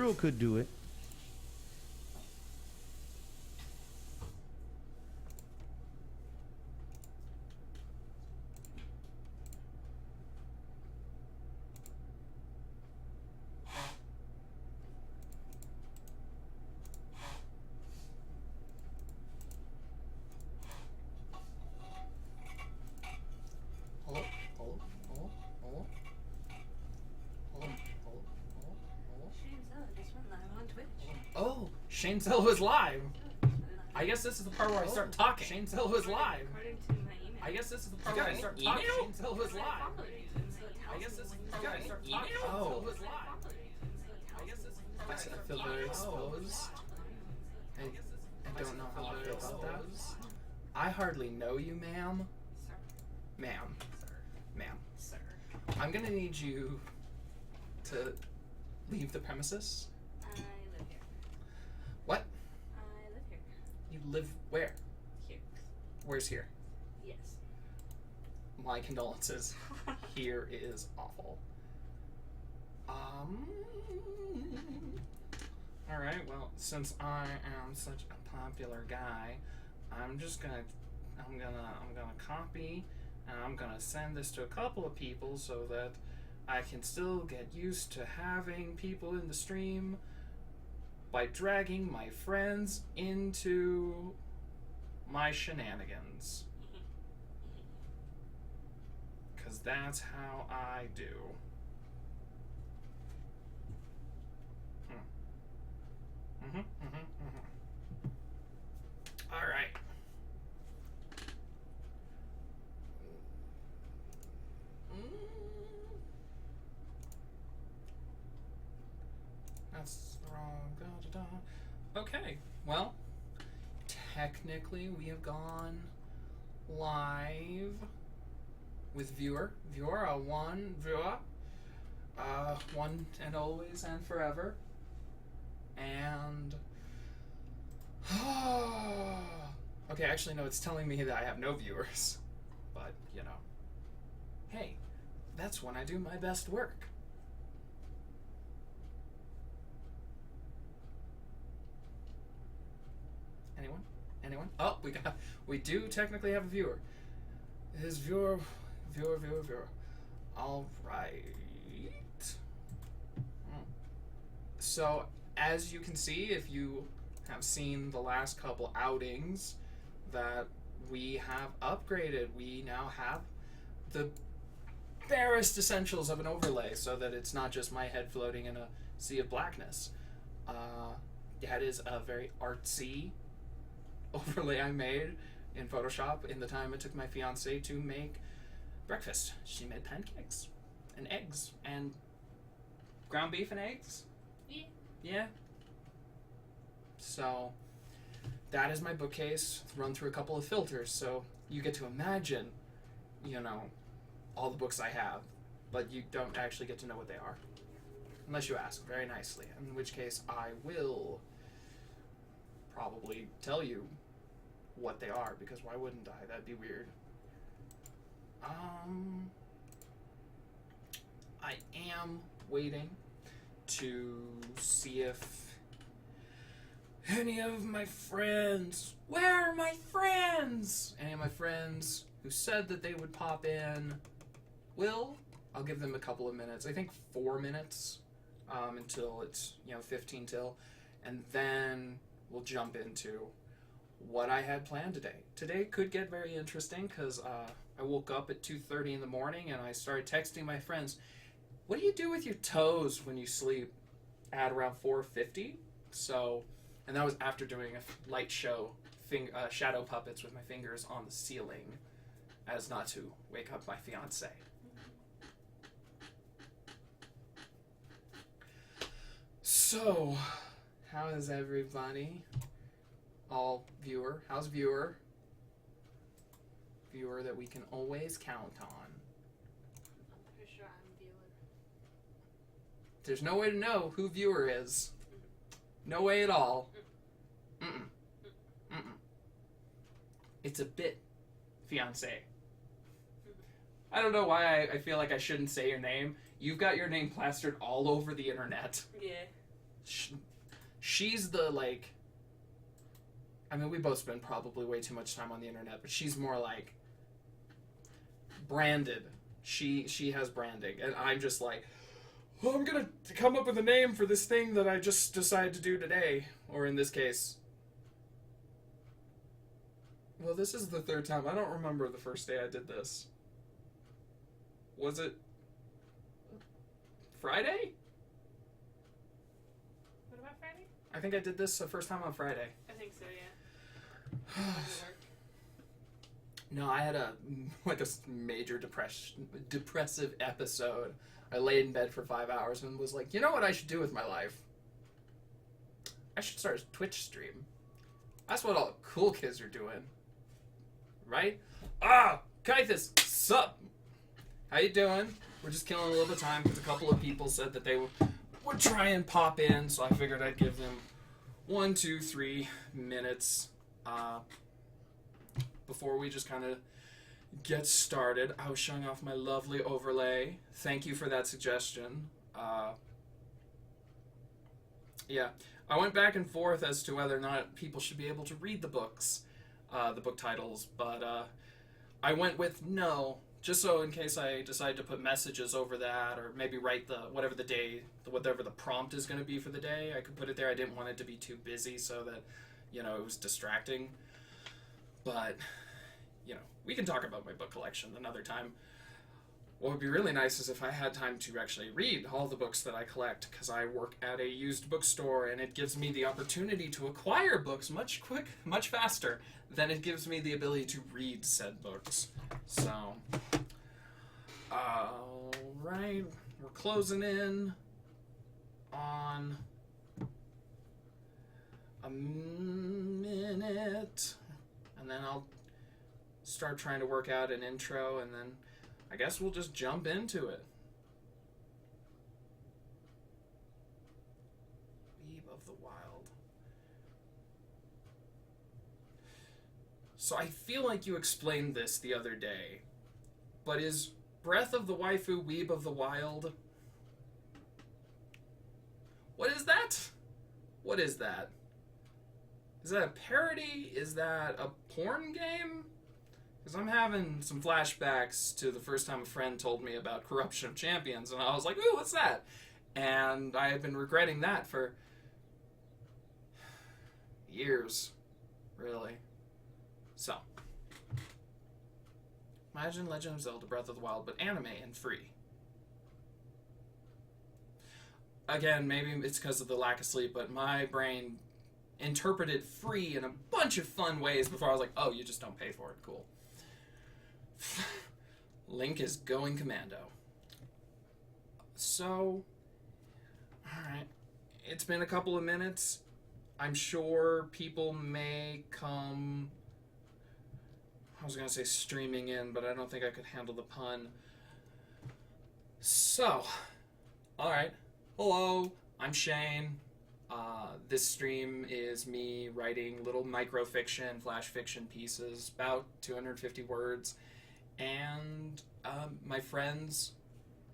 girl could do it. Hello? Hello? Hello? Hello? Hello? Hello? Hello? Hello? Shane Zellow just went live on Twitch. Oh, Shane Zellow is live. I guess this is the part where I start talking. Shane Zellow is live. According to my email. I guess this is the part where I start talking. Shane Zellow is live. I guess this is the part where I start talking. Oh. I guess this is the part where I I feel very exposed. I don't know how I feel about that. I hardly know you, ma'am. Sir. Ma'am. Sir. Ma'am. Sir. I'm gonna need you to leave the premises. I live here. What? I live here. You live where? Here. Where's here? Yes. My condolences. Here is awful. Alright, well, since I am such a popular guy, I'm gonna copy and I'm gonna send this to a couple of people so that I can still get used to having people in the stream by dragging my friends into my shenanigans. 'Cause that's how I do. All right. That's the wrong. Okay. Well, technically, we have gone live with viewer. One and always and forever. And okay, actually no, it's telling me that I have no viewers. But, you know. Hey, that's when I do my best work. Anyone? Anyone? Oh, we do technically have a viewer. Is viewer. All right. So, as you can see, if you have seen the last couple outings, that we have upgraded. We now have the barest essentials of an overlay, so that it's not just my head floating in a sea of blackness. That is a very artsy overlay I made in Photoshop in the time it took my fiance to make breakfast. She made pancakes and eggs and ground beef and eggs. Yeah. Yeah. So that is my bookcase, run through a couple of filters, so you get to imagine, you know, all the books I have, but you don't actually get to know what they are. Unless you ask very nicely, in which case I will probably tell you what they are, because why wouldn't I? That'd be weird. I am waiting to see if any of my friends, where are my friends? Any of my friends who said that they would pop in I'll give them a couple of minutes. I think 4 minutes until it's 15 till, and then we'll jump into what I had planned today. Today could get very interesting because I woke up at 2:30 in the morning and I started texting my friends, what do you do with your toes when you sleep? At around 4:50. So, and that was after doing a light show, shadow puppets with my fingers on the ceiling, as not to wake up my fiance. So, how is everybody? All viewer. How's viewer? Viewer that we can always count on. I'm pretty sure I'm viewer. There's no way to know who viewer is. No way at all. Mm-mm. Mm-mm. It's a bit, fiance. I don't know why I feel like I shouldn't say your name. You've got your name plastered all over the internet. Yeah. she's the, like, I mean, we both spend probably way too much time on the internet, but she's more like branded. She has branding, and I'm just like, well, I'm gonna come up with a name for this thing that I just decided to do today, or in this case, well, this is the third time. I don't remember the first day I did this. Was it Friday? What about Friday? I think I did this the first time on Friday. I think so, yeah. No, I had a major depressive episode. I laid in bed for 5 hours and was like, you know what I should do with my life? I should start a Twitch stream. That's what all the cool kids are doing. Right? Kythus, sup? How you doing? We're just killing a little bit of time because a couple of people said that they would try and pop in, so I figured I'd give them 1, 2, 3 minutes before we just kind of get started. I was showing off my lovely overlay. Thank you for that suggestion. Yeah, I went back and forth as to whether or not people should be able to read the books, the book titles, but I went with no, just so in case I decide to put messages over that, or maybe write whatever the prompt is going to be for the day, I could put it there. I didn't want it to be too busy so that, it was distracting. But, we can talk about my book collection another time. What would be really nice is if I had time to actually read all the books that I collect, because I work at a used bookstore, and it gives me the opportunity to acquire books much faster than it gives me the ability to read said books. So, alright, we're closing in on a minute, and then I'll start trying to work out an intro, and then I guess we'll just jump into it. Weeb of the Wild. So I feel like you explained this the other day, but is Breath of the Waifu Weeb of the Wild? What is that? What is that? Is that a parody? Is that a porn game? Because I'm having some flashbacks to the first time a friend told me about Corruption of Champions, and I was like, ooh, what's that? And I have been regretting that for years, really. So, imagine Legend of Zelda Breath of the Wild, but anime and free. Again, maybe it's because of the lack of sleep, but my brain interpreted free in a bunch of fun ways before I was like, oh, you just don't pay for it. Cool. Link is going commando. So, alright. It's been a couple of minutes. I'm sure people may come, I was going to say streaming in, but I don't think I could handle the pun. So, alright. Hello, I'm Shane. This stream is me writing little microfiction, flash fiction pieces, about 250 words. And my friends,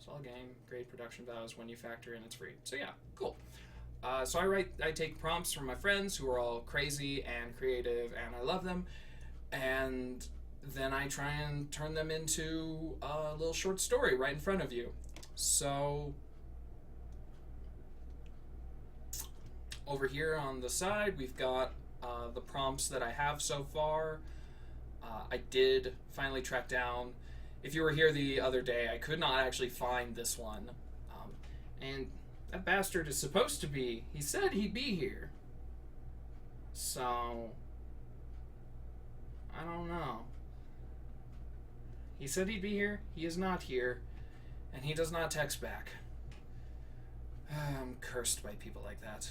small game, great production values when you factor in it's free. So yeah, cool. So I take prompts from my friends who are all crazy and creative, and I love them. And then I try and turn them into a little short story right in front of you. So over here on the side, we've got the prompts that I have so far. I did finally track down, if you were here the other day, I could not actually find this one. And that bastard is supposed to be, he said he'd be here. So, I don't know. He said he'd be here, he is not here, and he does not text back. I'm cursed by people like that.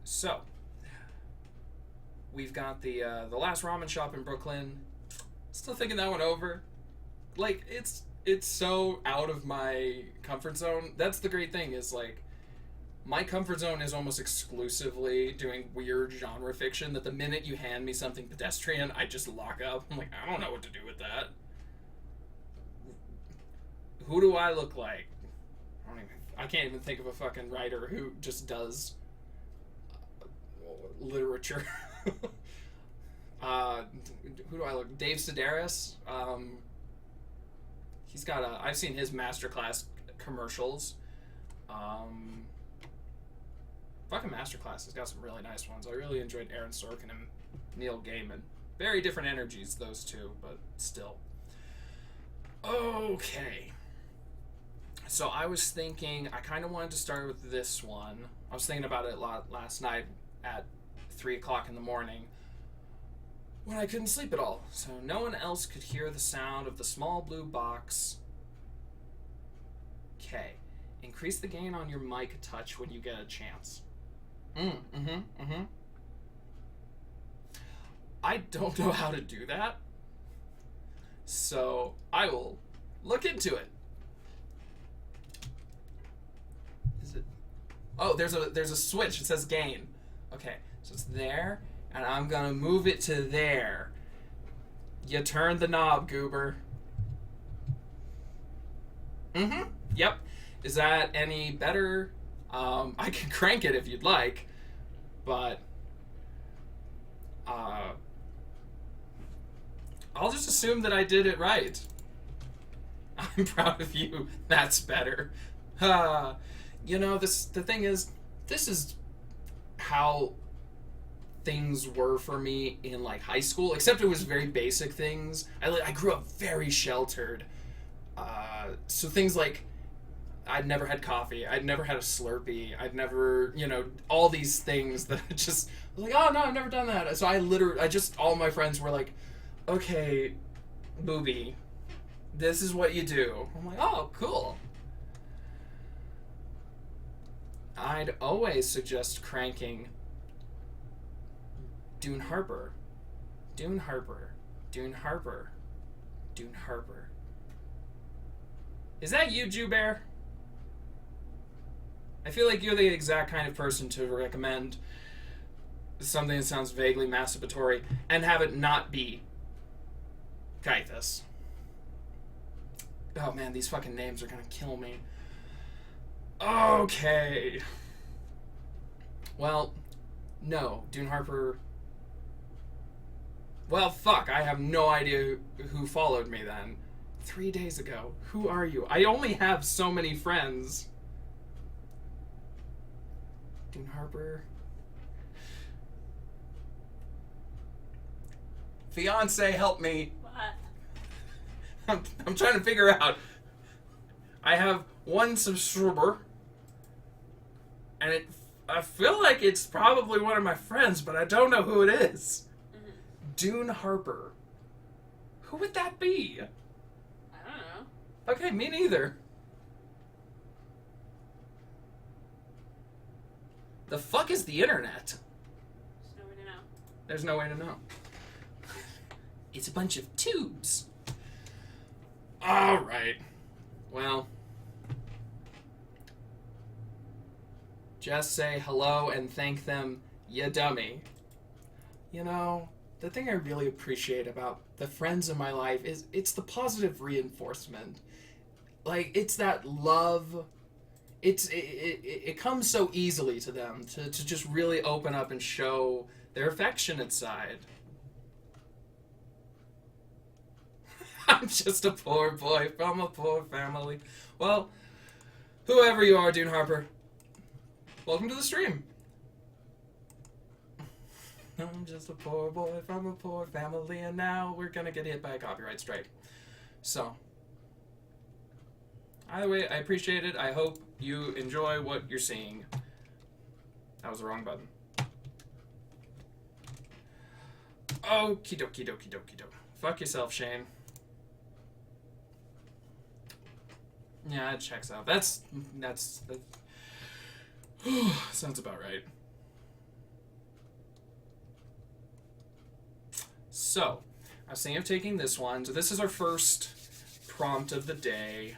So, we've got the last ramen shop in Brooklyn. Still thinking that one over. Like, it's so out of my comfort zone. That's the great thing, is like, my comfort zone is almost exclusively doing weird genre fiction, that the minute you hand me something pedestrian, I just lock up. I'm like, I don't know what to do with that. Who do I look like? I don't even I can't even think of a fucking writer who just does literature. Who do I look? Dave Sedaris. He's got I've seen his masterclass commercials. Fucking masterclass has got some really nice ones. I really enjoyed Aaron Sorkin and Neil Gaiman. Very different energies, those two, but still. Okay. So I was thinking, I kind of wanted to start with this one. I was thinking about it a lot last night at 3 o'clock in the morning when I couldn't sleep at all. So no one else could hear the sound of the small blue box. Okay. Increase the gain on your mic a touch when you get a chance. I don't know how to do that. So I will look into it. Is it? Oh, there's a switch. It says gain. Okay, so it's there, and I'm gonna move it to there. You turned the knob, goober. Yep. Is that any better? I can crank it if you'd like, but I'll just assume that I did it right. I'm proud of you. That's better. You know, the thing is, this is how things were for me in like high school, except it was very basic things. I grew up very sheltered. So things like, I'd never had coffee. I'd never had a Slurpee. I'd never, all these things that I just was like, oh no, I've never done that. So all my friends were like, okay, booby, this is what you do. I'm like, oh, cool. I'd always suggest cranking Dune Harper. Dune Harper. Dune Harper. Dune Harper. Is that you, Jew Bear? I feel like you're the exact kind of person to recommend something that sounds vaguely masturbatory and have it not be Caiaphas. Oh man, these fucking names are gonna kill me. Okay. Well, no, Dune Harper. Well, fuck, I have no idea who followed me then. 3 days ago. Who are you? I only have so many friends. Dune Harper. Fiance, help me. What? I'm trying to figure out. I have one subscriber, and I feel like it's probably one of my friends, but I don't know who it is. Dune Harper. Who would that be? I don't know. Okay, me neither. The fuck is the internet? There's no way to know. There's no way to know. It's a bunch of tubes. Alright. Well. Just say hello and thank them, you dummy. You know, the thing I really appreciate about the friends in my life is it's the positive reinforcement. Like, it's that love. It comes so easily to them to just really open up and show their affectionate side. I'm just a poor boy from a poor family. Well, whoever you are, Dune Harper, welcome to the stream. I'm just a poor boy from a poor family, and now we're gonna get hit by a copyright strike. So, either way, I appreciate it. I hope you enjoy what you're seeing. That was the wrong button. Okie dokie dokie dokie dokie. Fuck yourself, Shane. Yeah, it checks out. That's sounds about right. So, I was thinking of taking this one. So this is our first prompt of the day.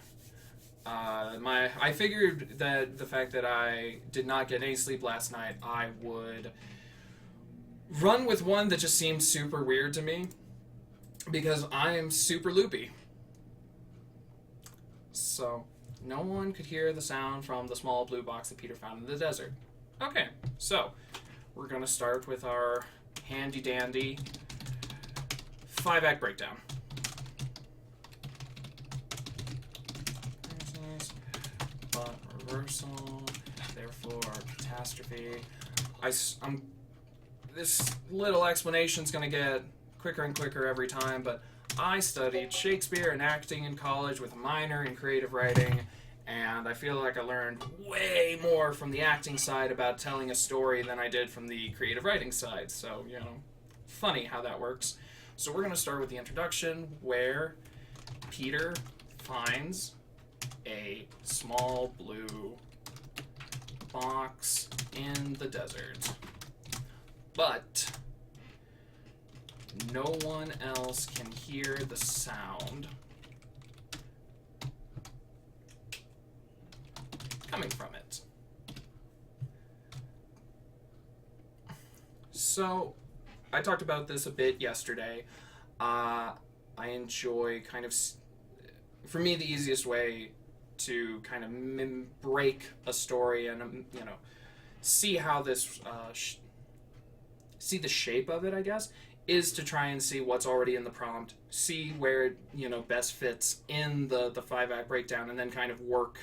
I figured that the fact that I did not get any sleep last night, I would run with one that just seemed super weird to me because I am super loopy. So, No one could hear the sound from the small blue box that Peter found in the desert. Okay, so we're going to start with our handy-dandy 5-act breakdown. But reversal, therefore catastrophe. This little explanation's going to get quicker and quicker every time, but I studied Shakespeare and acting in college with a minor in creative writing, and I feel like I learned way more from the acting side about telling a story than I did from the creative writing side. So, funny how that works. So we're going to start with the introduction, where Peter finds a small blue box in the desert. But no one else can hear the sound coming from it. So, I talked about this a bit yesterday. I enjoy for me, the easiest way to kind of break a story and, see how this, see the shape of it, I guess, is to try and see what's already in the prompt, see where it, best fits in the 5-act breakdown, and then kind of work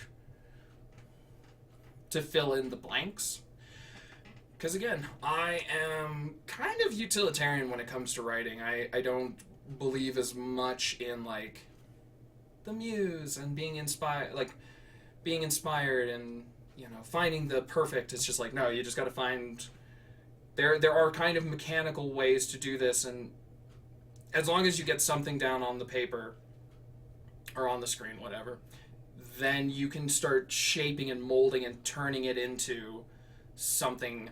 to fill in the blanks. Because again, I am kind of utilitarian when it comes to writing. I don't believe as much in, like, the muse and being inspired and, finding the perfect. It's just like, no, you just got to find... There are kind of mechanical ways to do this, and as long as you get something down on the paper or on the screen, whatever, then you can start shaping and molding and turning it into something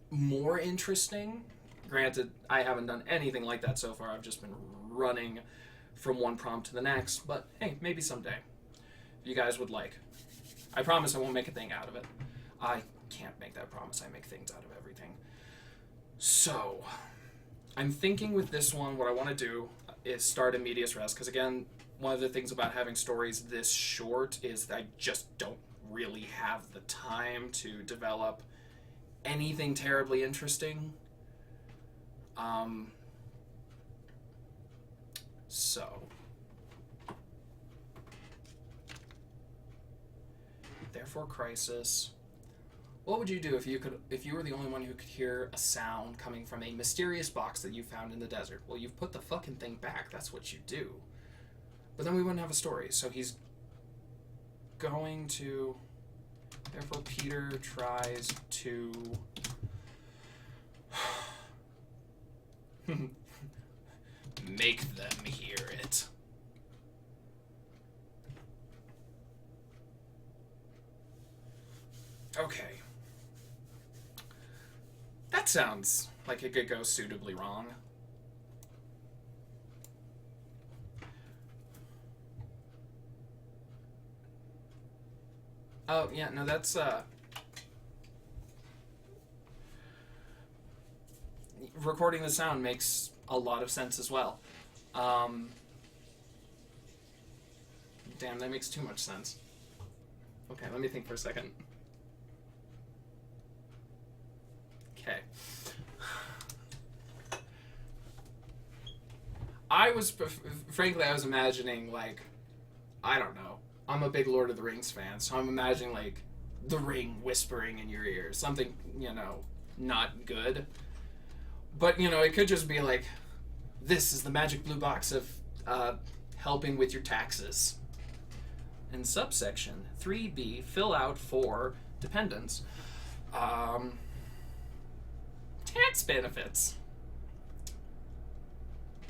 more interesting. Granted, I haven't done anything like that so far. I've just been running from one prompt to the next, but hey, maybe someday. If you guys would like. I promise I won't make a thing out of it. I can't make that promise. I make things out of everything. So, I'm thinking with this one, what I want to do is start in medias res, because again, one of the things about having stories this short is that I just don't really have the time to develop anything terribly interesting. So, therefore crisis. What would you do if you were the only one who could hear a sound coming from a mysterious box that you found in the desert? Well, you've put the fucking thing back. That's what you do. But then we wouldn't have a story. So he's going to... Therefore, Peter tries to... make them hear it. Okay. That sounds like it could go suitably wrong. Oh, yeah, no, that's, recording the sound makes a lot of sense as well. Damn, that makes too much sense. Okay, let me think for a second. Okay. Frankly, I was imagining, like, I don't know. I'm a big Lord of the Rings fan, so I'm imagining, like, the ring whispering in your ear. Something, not good. But, it could just be like, this is the magic blue box of helping with your taxes. In subsection 3B, fill out for dependents. Tax benefits.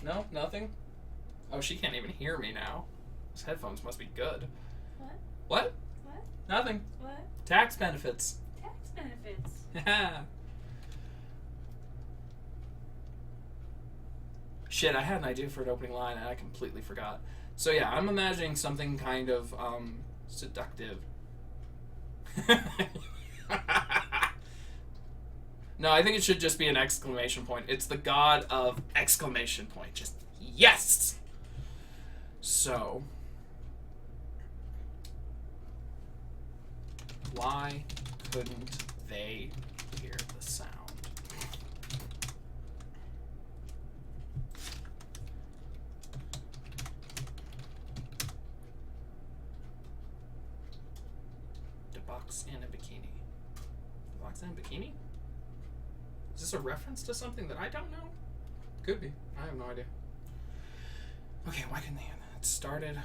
No, nothing? Oh, she can't even hear me now. These headphones must be good. What? What? What? Nothing. What? Tax benefits. Tax benefits. Shit, I had an idea for an opening line and I completely forgot. So yeah, I'm imagining something kind of seductive. No, I think it should just be an exclamation point. It's the god of exclamation point. Just yes! So, Why couldn't they hear the sound? The box in a bikini. The box in a bikini? Is this a reference to something that I don't know? Could be. I have no idea. Okay, why couldn't they hear that? It started...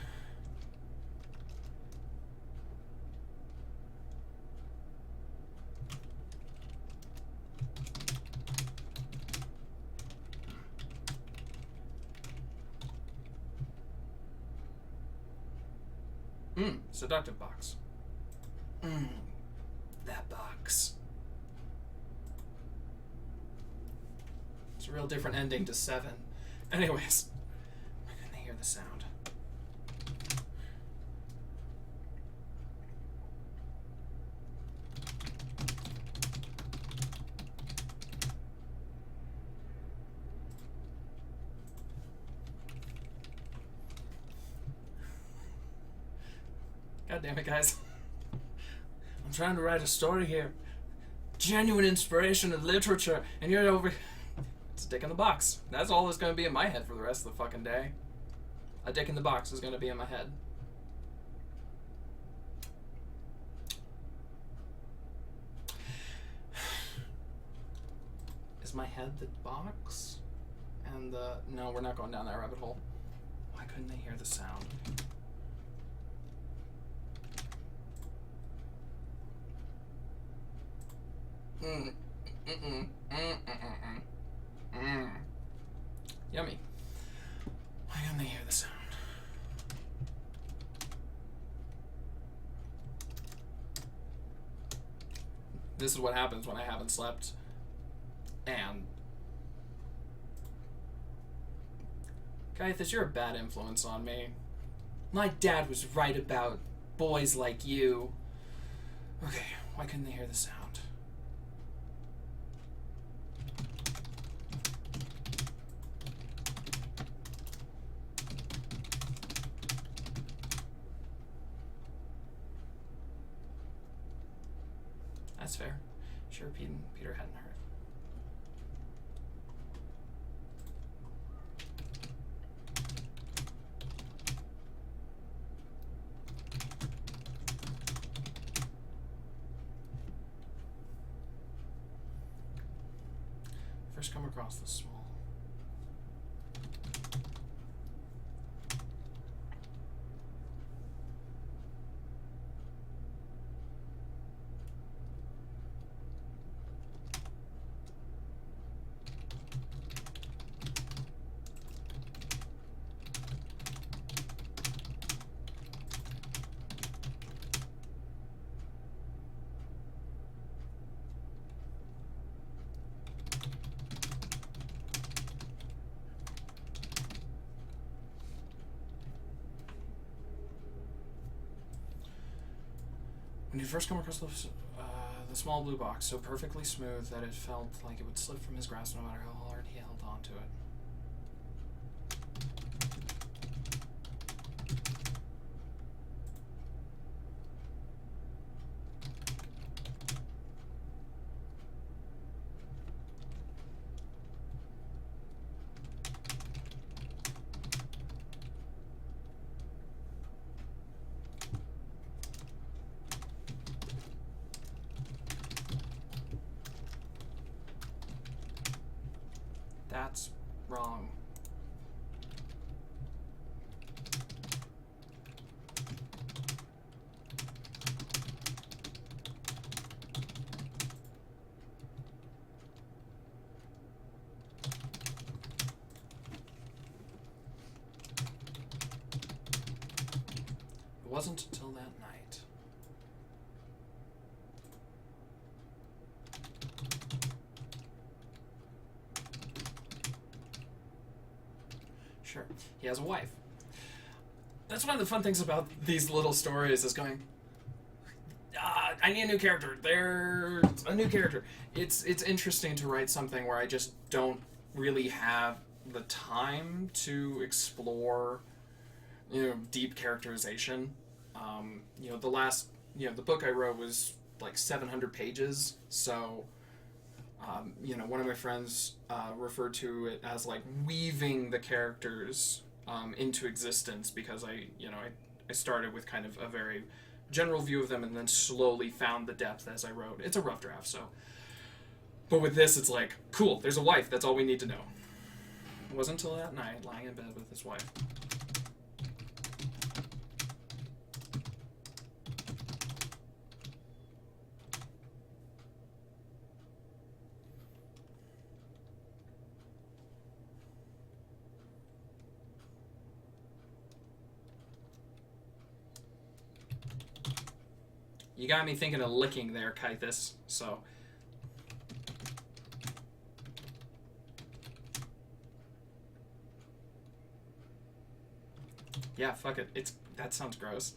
Seductive box. That box. It's a real different ending to 7. Anyways, why couldn't they hear the sound? God damn it, guys. I'm trying to write a story here. Genuine inspiration of literature, and you're over... It's a dick in the box. That's all that's going to be in my head for the rest of the fucking day. A dick in the box is going to be in my head. Is my head the box? And the... No, we're not going down that rabbit hole. Why couldn't they hear the sound? Yummy. Why can't they hear the sound? This is what happens when I haven't slept. And Gaithas, you're a bad influence on me. My dad was right about boys like you. Okay, why couldn't they hear the sound? That's fair. Sure, Peter hadn't heard. First come across the small. When you first come across the small blue box, so perfectly smooth that it felt like it would slip from his grasp no matter how hard he held onto it. That's wrong. It wasn't until that night. Sure, he has a wife. That's one of the fun things about these little stories is going, I need a new character. There's a new character. It's interesting to write something where I just don't really have the time to explore, deep characterization. The book I wrote was like 700 pages. So, one of my friends referred to it as like weaving the characters into existence, because I started with kind of a very general view of them and then slowly found the depth as I wrote. It's a rough draft, so. But with this, it's like, cool, there's a wife, that's all we need to know. It wasn't until that night, lying in bed with his wife. You got me thinking of licking there, Kythus, so. Yeah, fuck it. That sounds gross.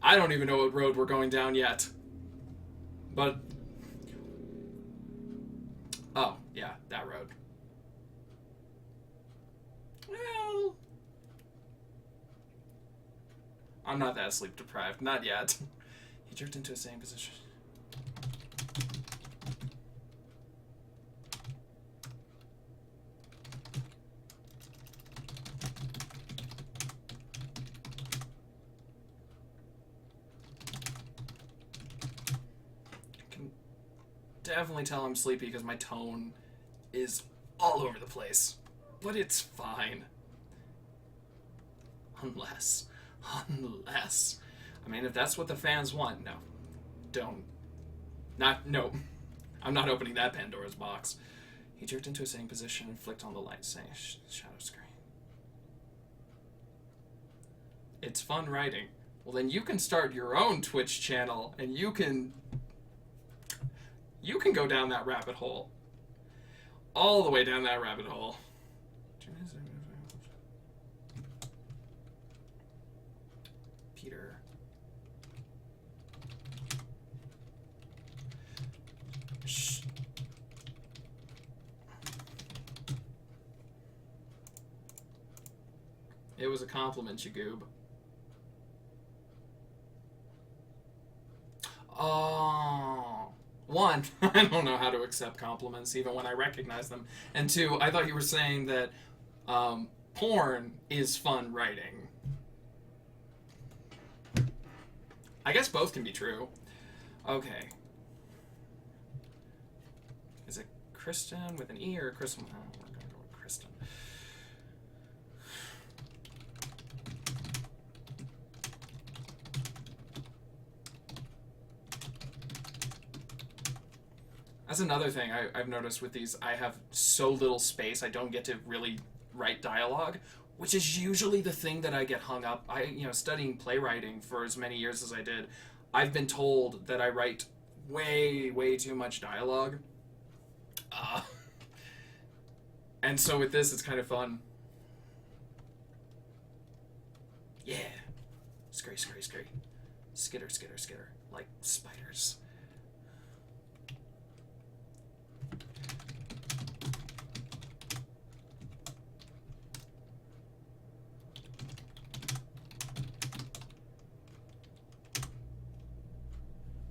I don't even know what road we're going down yet. But oh, yeah, that road. Well, I'm not that sleep deprived, not yet. He jerked into a same position. Definitely tell I'm sleepy because my tone is all over the place. But it's fine. Unless. I mean, if that's what the fans want, no. Don't. No. I'm not opening that Pandora's box. He jerked into a sitting position and flicked on the light, saying, shadow screen. It's fun writing. Well, then you can start your own Twitch channel, and you can go down that rabbit hole. All the way down that rabbit hole. Peter. Shh. It was a compliment, you goob. Oh. One, I don't know how to accept compliments even when I recognize them. And two, I thought you were saying that porn is fun writing. I guess both can be true. Okay. Is it Kristen with an E or Kristen? Oh, we're going to go with Kristen. That's another thing I've noticed with these. I have so little space. I don't get to really write dialogue, which is usually the thing that I get hung up. Studying playwriting for as many years as I did, I've been told that I write way too much dialogue. And so with this, it's kind of fun. Yeah. Scurry. Skitter. Like spiders.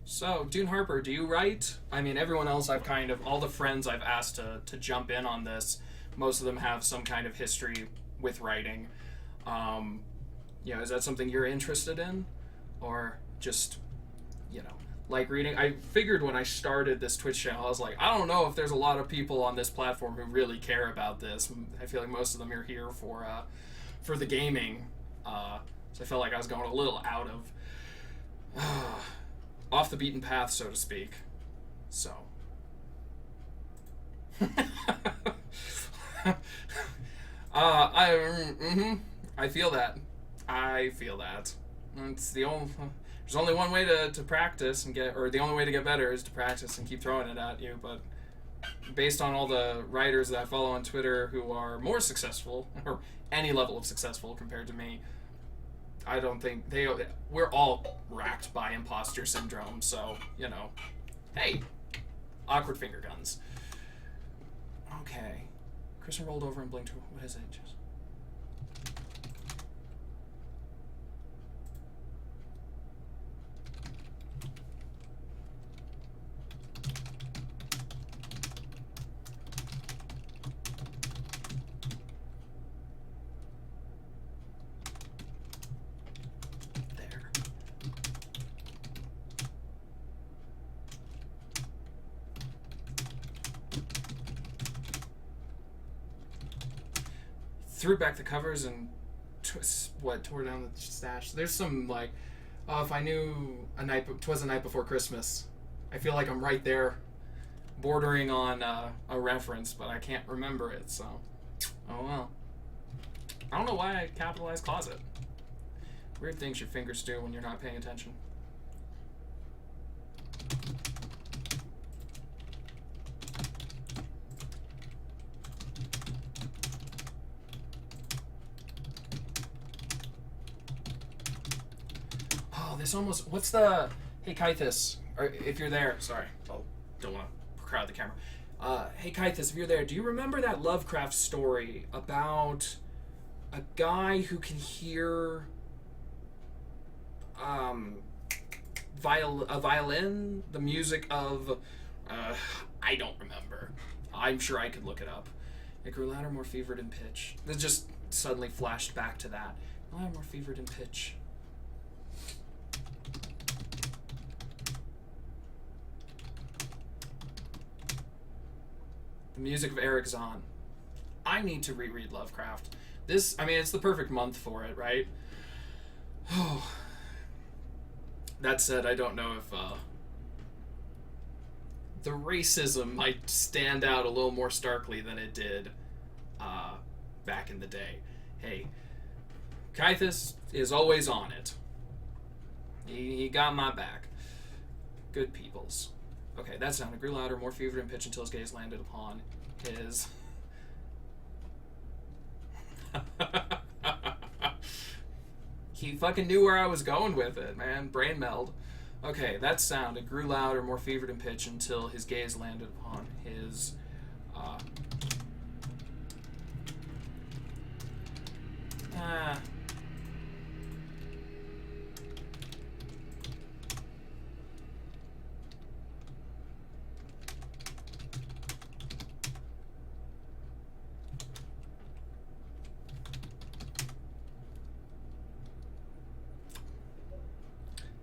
So, Dune Harper, do you write? I mean, everyone else all the friends I've asked to jump in on this, most of them have some kind of history with writing. Is that something you're interested in? Or just, like reading? I figured when I started this Twitch channel, I was like, I don't know if there's a lot of people on this platform who really care about this. I feel like most of them are here for the gaming. So I felt like I was going a little out of... off the beaten path, so to speak. So. I feel that. It's the only... There's only one way to practice and get, or the only way to get better is to practice and keep throwing it at you. But based on all the writers that I follow on Twitter who are more successful, or any level of successful compared to me, I don't think we're all racked by imposter syndrome. So, you know, hey, awkward finger guns. Okay. Kristen rolled over and blinked. What is it? Just... there. Threw back the covers and tore down the stash. There's some like, oh, if I knew twas a night before Christmas. I feel like I'm right there, bordering on a reference, but I can't remember it. So, oh well. I don't know why I capitalized closet. Weird things your fingers do when you're not paying attention. This almost... What's the... Hey, Kythus. Or if you're there... Sorry. Oh, don't want to crowd the camera. Hey, Kythus, if you're there, do you remember that Lovecraft story about a guy who can hear... a violin? The music of... I don't remember. I'm sure I could look it up. It grew louder, more fevered in pitch. It just suddenly flashed back to that. Louder, more fevered in pitch. The music of Eric Zahn. I need to reread Lovecraft. This, I mean, it's the perfect month for it, right? Oh. That said, I don't know if the racism might stand out a little more starkly than it did back in the day. Hey, Kythus is always on it. He got my back. Good peoples. Okay, that sound grew louder, more fevered in pitch until his gaze landed upon his... He fucking knew where I was going with it, man. Brain meld. Okay, that sound. It grew louder, more fevered in pitch until his gaze landed upon his...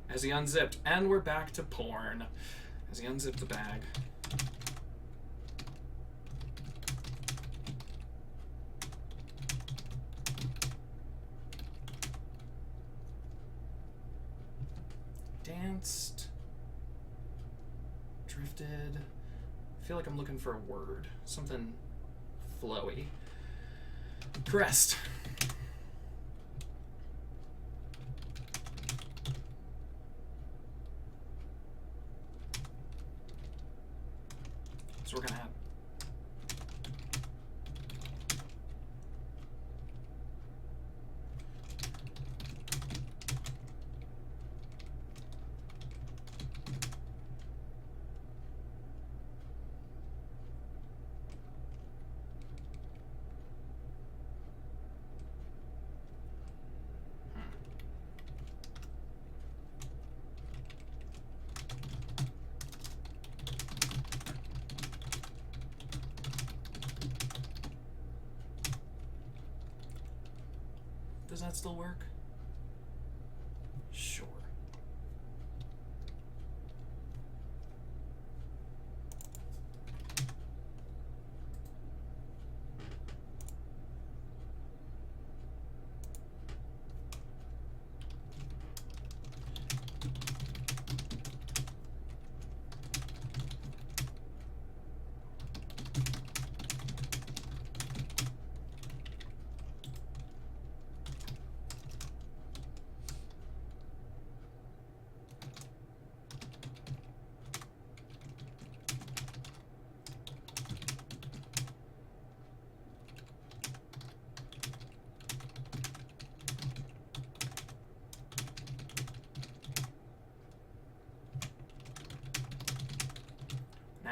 As he unzipped, and we're back to porn. As he unzipped the bag. Danced. Drifted. I feel like I'm looking for a word. Something flowy. Caressed. So we're gonna have Does that still work? Sure.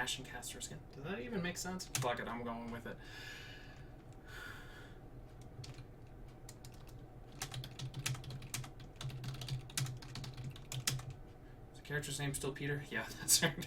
ashen caster skin. Does that even make sense? Fuck it, I'm going with it. Is the character's name still Peter? Yeah, that's right.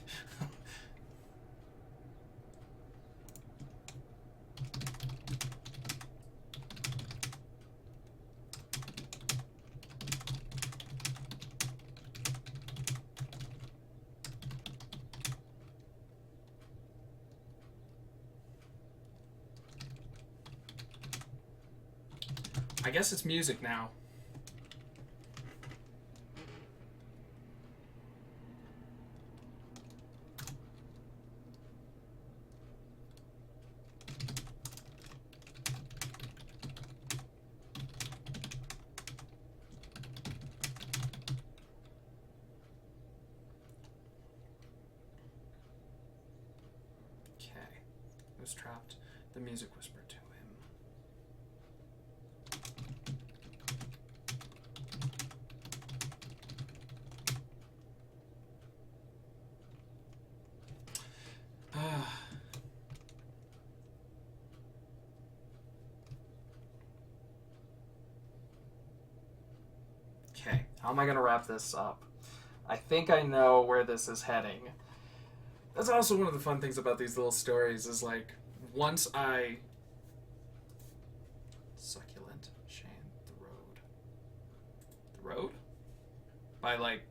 I guess it's music now. Okay. He was trapped. The music whispered to him. Okay, how am I going to wrap this up? I think I know where this is heading. That's also one of the fun things about these little stories is, like, once I... Succulent Shane, the Road. The Road? By, like,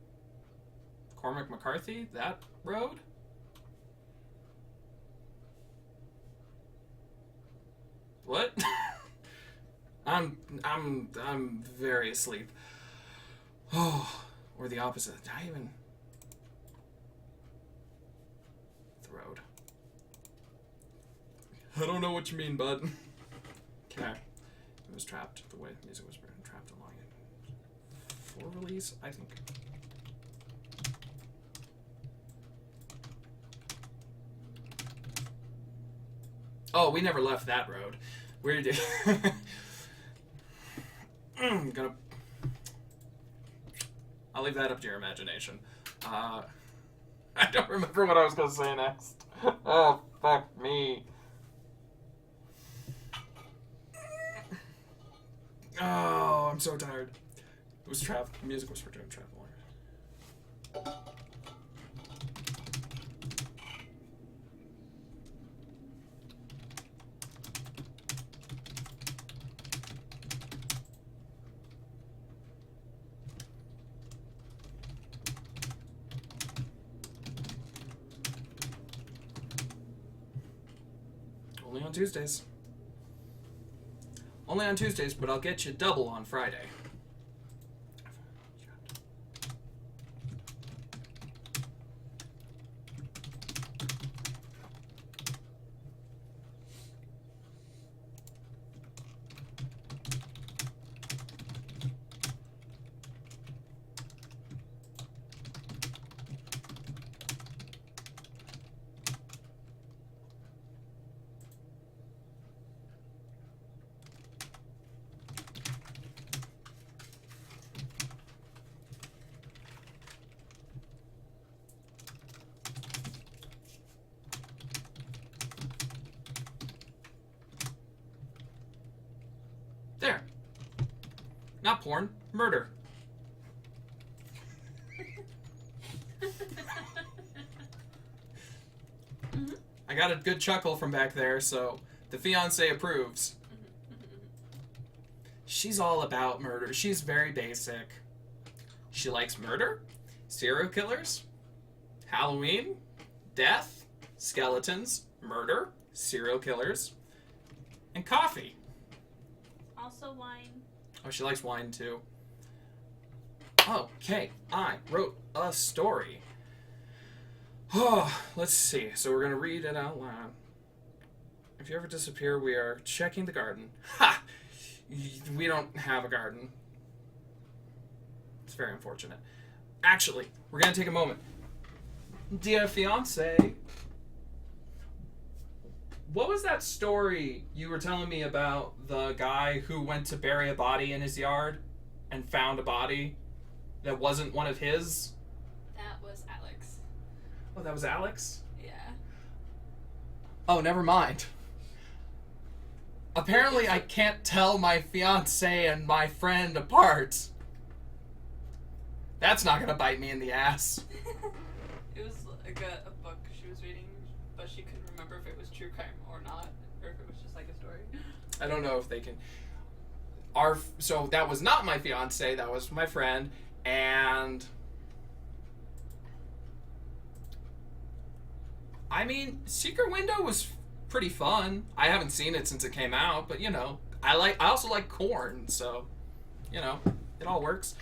Cormac McCarthy? That road? What? I'm very asleep. Oh, or the opposite. Did I even... The Road. I don't know what you mean, bud. Okay. It was trapped. The way the music was trapped along it. For release, I think. Oh, we never left that road. Where did... I'm gonna... I'll leave that up to your imagination. I don't remember what I was gonna say next. Oh, fuck me. Oh, I'm so tired. It was trapped. The music was for doing travel. Only on Tuesdays. Only on Tuesdays, but I'll get you double on Friday. There. Not porn. Murder. I got a good chuckle from back there, so the fiancé approves. She's all about murder. She's very basic. She likes murder, serial killers, Halloween, death, skeletons, murder, serial killers, and coffee. Also wine. Oh, she likes wine too. Okay, I wrote a story. Oh, let's see. So we're going to read it out loud. If you ever disappear, we are checking the garden. Ha! We don't have a garden. It's very unfortunate. Actually, we're going to take a moment. Dear fiancé, what was that story you were telling me about the guy who went to bury a body in his yard and found a body that wasn't one of his? That was Alex. Oh, that was Alex? Yeah. Oh, never mind. Apparently I can't tell my fiancé and my friend apart. That's not gonna bite me in the ass. It was like a book she was reading, but she couldn't remember if it was true crime or not, or if it was just like a story. I don't know if they can... So that was not my fiancé, that was my friend, and... I mean, Secret Window was pretty fun. I haven't seen it since it came out, but you know, I also like corn, so you know, it all works.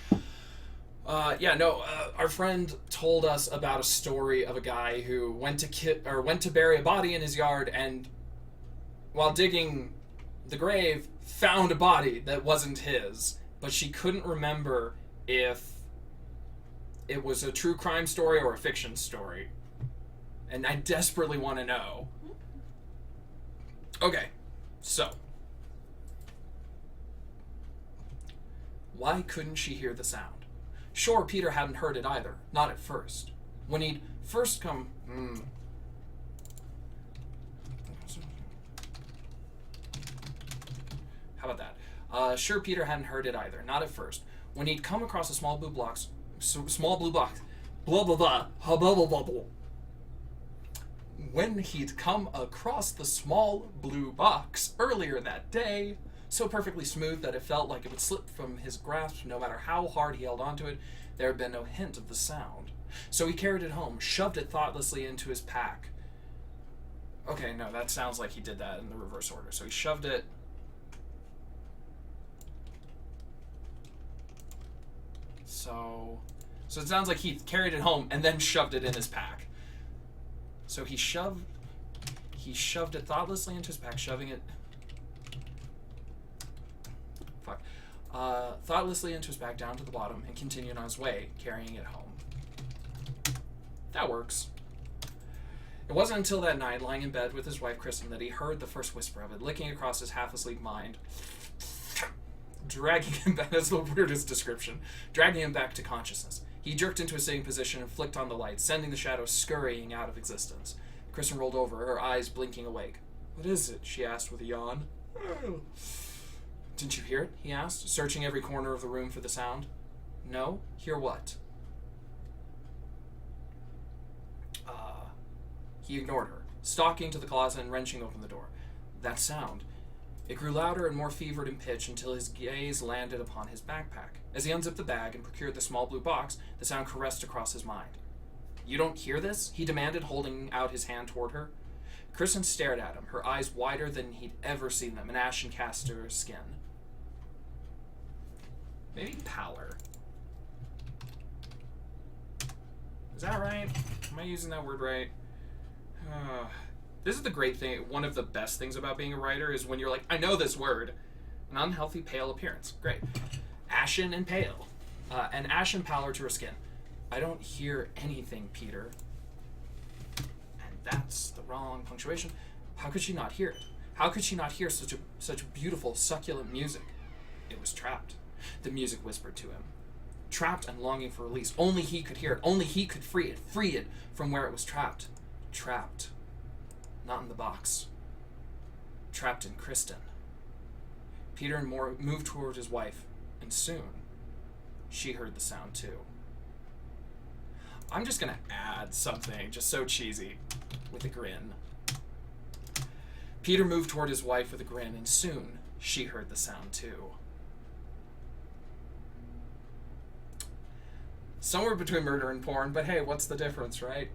Our friend told us about a story of a guy who went to bury a body in his yard, and while digging the grave, found a body that wasn't his, but she couldn't remember if it was a true crime story or a fiction story. And I desperately want to know. Okay, so. Why couldn't she hear the sound? Sure, Peter hadn't heard it either, not at first. When he'd first come... How about that? Sure, Peter hadn't heard it either, not at first. When he'd come across a small blue box... Blah, blah, blah. Blah, blah, blah, blah. When he'd come across the small blue box earlier that day, so perfectly smooth that it felt like it would slip from his grasp no matter how hard he held onto it, there had been no hint of the sound. So he carried it home, shoved it thoughtlessly into his pack. Okay, no, that sounds like he did that in the reverse order. So he shoved it... So it sounds like he carried it home and then shoved it in his pack. So he shoved it thoughtlessly into his pack, shoving it... thoughtlessly into his pack down to the bottom and continued on his way, carrying it home. That works. It wasn't until that night, lying in bed with his wife, Kristen, that he heard the first whisper of it, licking across his half-asleep mind, dragging him back... That's the weirdest description. Dragging him back to consciousness. He jerked into a sitting position and flicked on the light, sending the shadows scurrying out of existence. Kristen rolled over, her eyes blinking awake. "What is it?" she asked with a yawn. "Didn't you hear it?" he asked, searching every corner of the room for the sound. "No? Hear what?" He ignored her, stalking to the closet and wrenching open the door. That sound. It grew louder and more fevered in pitch until his gaze landed upon his backpack. As he unzipped the bag and procured the small blue box, the sound caressed across his mind. "You don't hear this?" he demanded, holding out his hand toward her. Kristen stared at him, her eyes wider than he'd ever seen them, an ashen cast to her skin. Maybe pallor. Is that right? Am I using that word right? This is the great thing. One of the best things about being a writer is when you're like, I know this word. An unhealthy pale appearance. Great. Ashen and pale. An ashen pallor to her skin. "I don't hear anything, Peter." And that's the wrong punctuation. How could she not hear it? How could she not hear such beautiful, succulent music? It was trapped. The music whispered to him. Trapped and longing for release. Only he could hear it. Only he could free it from where it was trapped. Trapped. Not in the box. Trapped in Kristen. Peter moved toward his wife, and soon she heard the sound too. I'm just gonna add something just so cheesy with a grin. Peter moved toward his wife with a grin, and soon she heard the sound too. Somewhere between murder and porn, but hey, what's the difference, right?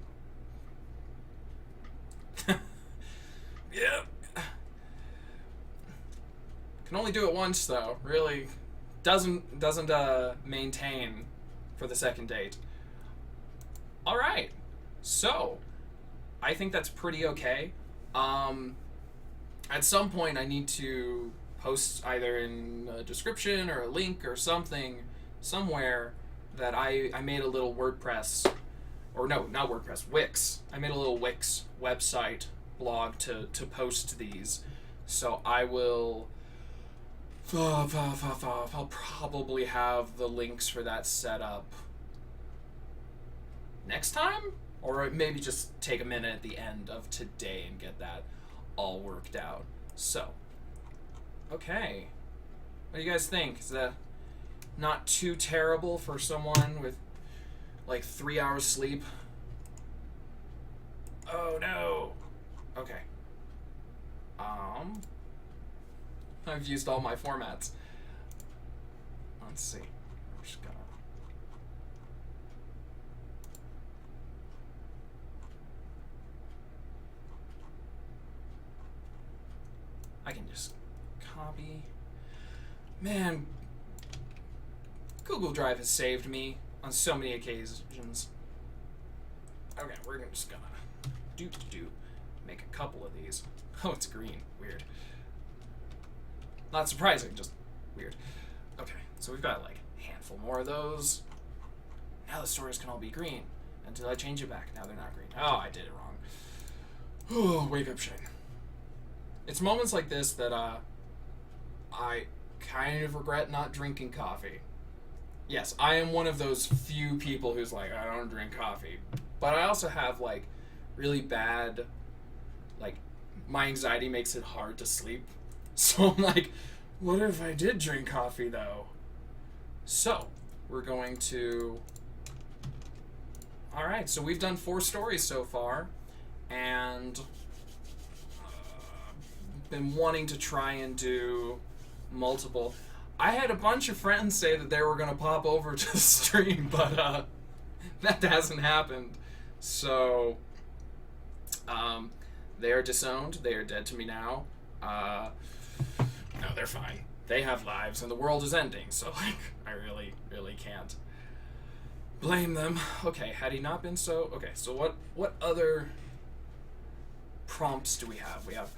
Yeah. Can only do it once, though. Really doesn't maintain for the second date. All right. So, I think that's pretty okay. At some point, I need to post either in a description or a link or something somewhere that I made a little WordPress, or no, not WordPress, Wix. I made a little Wix website blog to post these. So I will... I'll probably have the links for that set up next time? Or maybe just take a minute at the end of today and get that. all worked out. So, okay. What do you guys think? Is that not too terrible for someone with like 3 hours sleep? Oh no. Okay. I've used all my formats. Let's see. We're just gonna. I can just copy. Man, Google Drive has saved me on so many occasions. Okay, we're just gonna make a couple of these. Oh, it's green. Weird. Not surprising, just weird. Okay, so we've got like a handful more of those. Now the stories can all be green until I change it back. Now they're not green. Oh, I did it wrong. Oh, wake up, Shane. It's moments like this that I kind of regret not drinking coffee. Yes, I am one of those few people who's like, I don't drink coffee. But I also have like really bad, like, my anxiety makes it hard to sleep. So I'm like, what if I did drink coffee though? So, we're going to... Alright, so we've done 4 stories so far, and been wanting to try and do multiple. I had a bunch of friends say that they were going to pop over to the stream, but that hasn't happened. So, they are disowned. They are dead to me now. No, they're fine. They have lives, and the world is ending, so, like, I really, really can't blame them. Okay, had he not been so... Okay, so what other prompts do we have? We have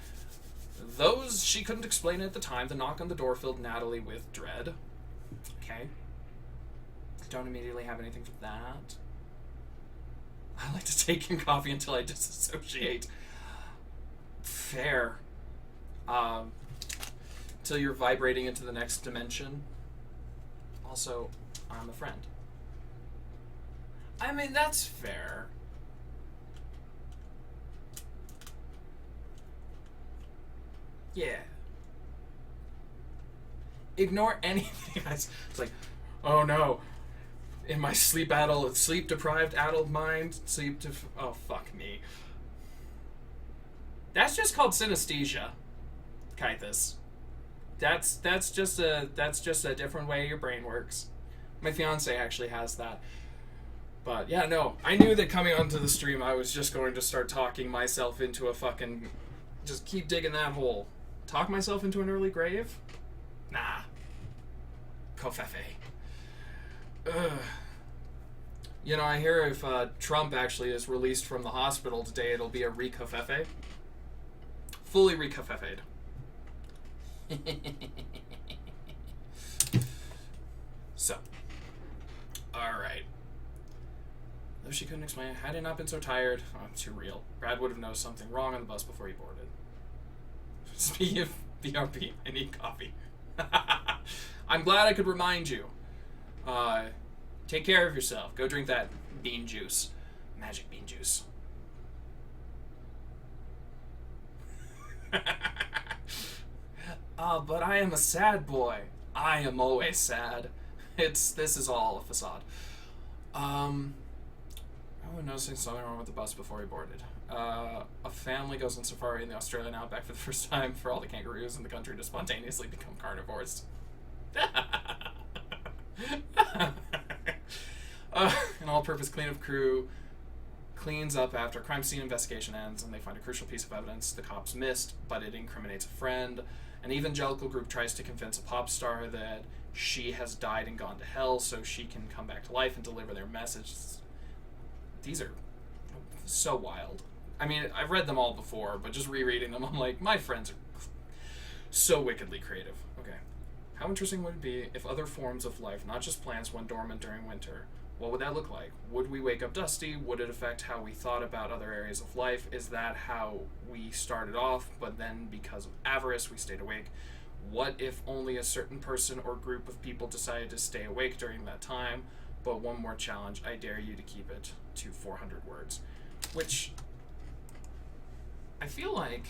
those she couldn't explain at the time. The knock on the door filled Natalie with dread. Okay. Don't immediately have anything for that. I like to take in coffee until I disassociate. Fair. Till you're vibrating into the next dimension. Also, I'm a friend. I mean, that's fair. Yeah. Ignore anything. It's like, oh no. In my sleep-deprived adult mind, oh fuck me. That's just called synesthesia, Kythus. That's just a different way your brain works. My fiance actually has that. But yeah, no, I knew that coming onto the stream I was just going to start talking myself into a fucking... Just keep digging that hole. Talk myself into an early grave? Nah. Kofefe. Ugh. You know, I hear if Trump actually is released from the hospital today, it'll be a re-kofefe. Fully re-kofefe'd. So. Alright. Though she couldn't explain it, had it not been so tired, I'm too real. Brad would have noticed something wrong on the bus before he boarded. Speaking of BRB, I need coffee. I'm glad I could remind you. Take care of yourself. Go drink that bean juice. Magic bean juice. But I am a sad boy. I am always sad. This is all a facade. I was noticing something wrong with the bus before he boarded. A family goes on safari in the Australian outback for the first time for all the kangaroos in the country to spontaneously become carnivores. An all-purpose cleanup crew cleans up after a crime scene investigation ends, and they find a crucial piece of evidence the cops missed, but it incriminates a friend. An evangelical group tries to convince a pop star that she has died and gone to hell so she can come back to life and deliver their message. These are so wild. I mean, I've read them all before, but just rereading them, I'm like, my friends are so wickedly creative. Okay. How interesting would it be if other forms of life, not just plants, went dormant during winter? What would that look like? Would we wake up dusty? Would it affect how we thought about other areas of life? Is that how we started off, but then because of avarice, we stayed awake? What if only a certain person or group of people decided to stay awake during that time? But one more challenge, I dare you to keep it to 400 words. Which, I feel like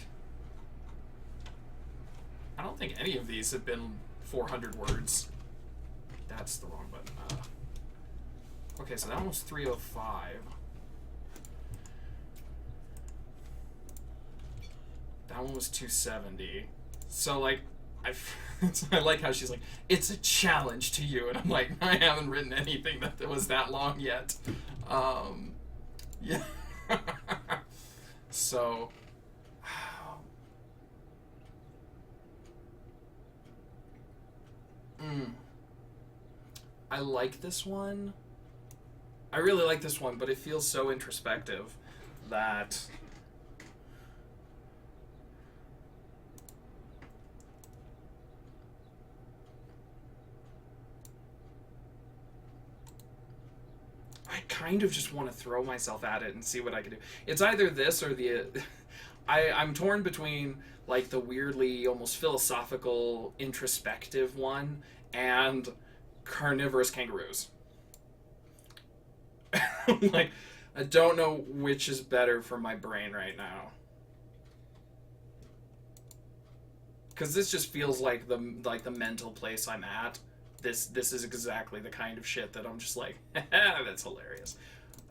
I don't think any of these have been 400 words. That's the wrong button. Okay, so that one was 305. That one was 270. So, like, I like how she's like, it's a challenge to you. And I'm like, I haven't written anything that was that long yet. Yeah. So... I like this one. I really like this one, but it feels so introspective that... I kind of just want to throw myself at it and see what I can do. It's either this or the... I'm torn between, like, the weirdly, almost philosophical, introspective one and carnivorous kangaroos. Like, I don't know which is better for my brain right now. Because this just feels like the mental place I'm at. This is exactly the kind of shit that I'm just like, that's hilarious.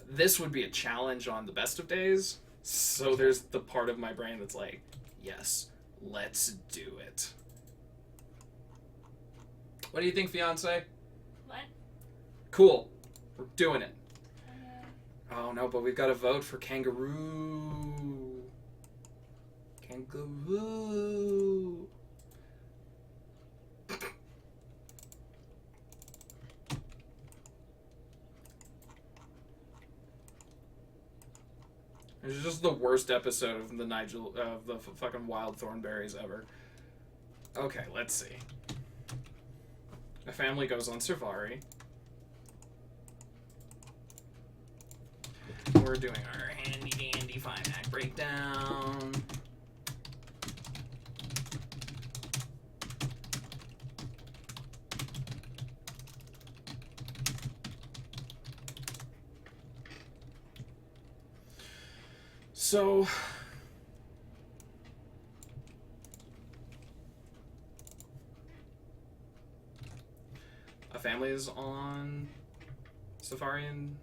This would be a challenge on the best of days. So there's the part of my brain that's like, yes, let's do it. What do you think, fiance? What? Cool. We're doing it. Oh no, but we've got to vote for kangaroo. Kangaroo. It's just the worst episode of the fucking Wild Thornberries ever. Okay, let's see. A family goes on safari. We're doing our handy dandy 5-act breakdown. So, a family is on safari in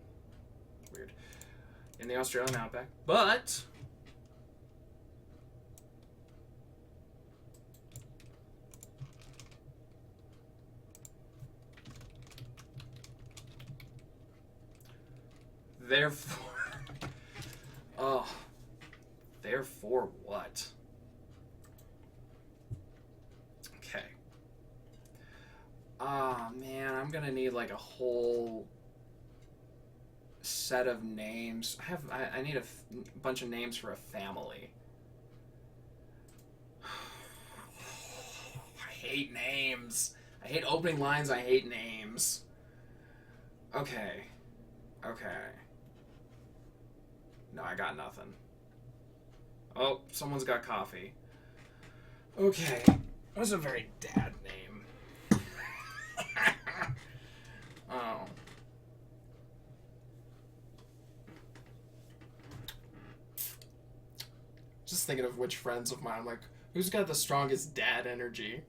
the Australian outback, but therefore, therefore what? Okay. Ah, man, I'm gonna need like a whole set of names. I need a bunch of names for a family. I hate names. I hate opening lines. I hate names. Okay. No, I got nothing. Oh, someone's got coffee. Okay. That's a very dad name. Oh. Just thinking of which friends of mine, I'm like, who's got the strongest dad energy?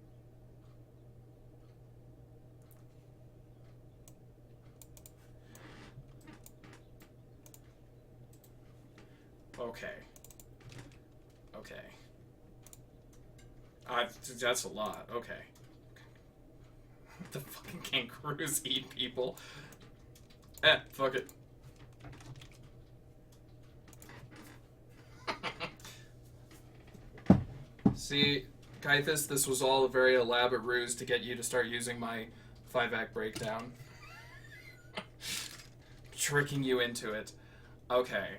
Okay. That's a lot. Okay. The fucking kangaroos eat people. Fuck it. See, Kaithus, this was all a very elaborate ruse to get you to start using my 5-act breakdown. Tricking you into it. Okay.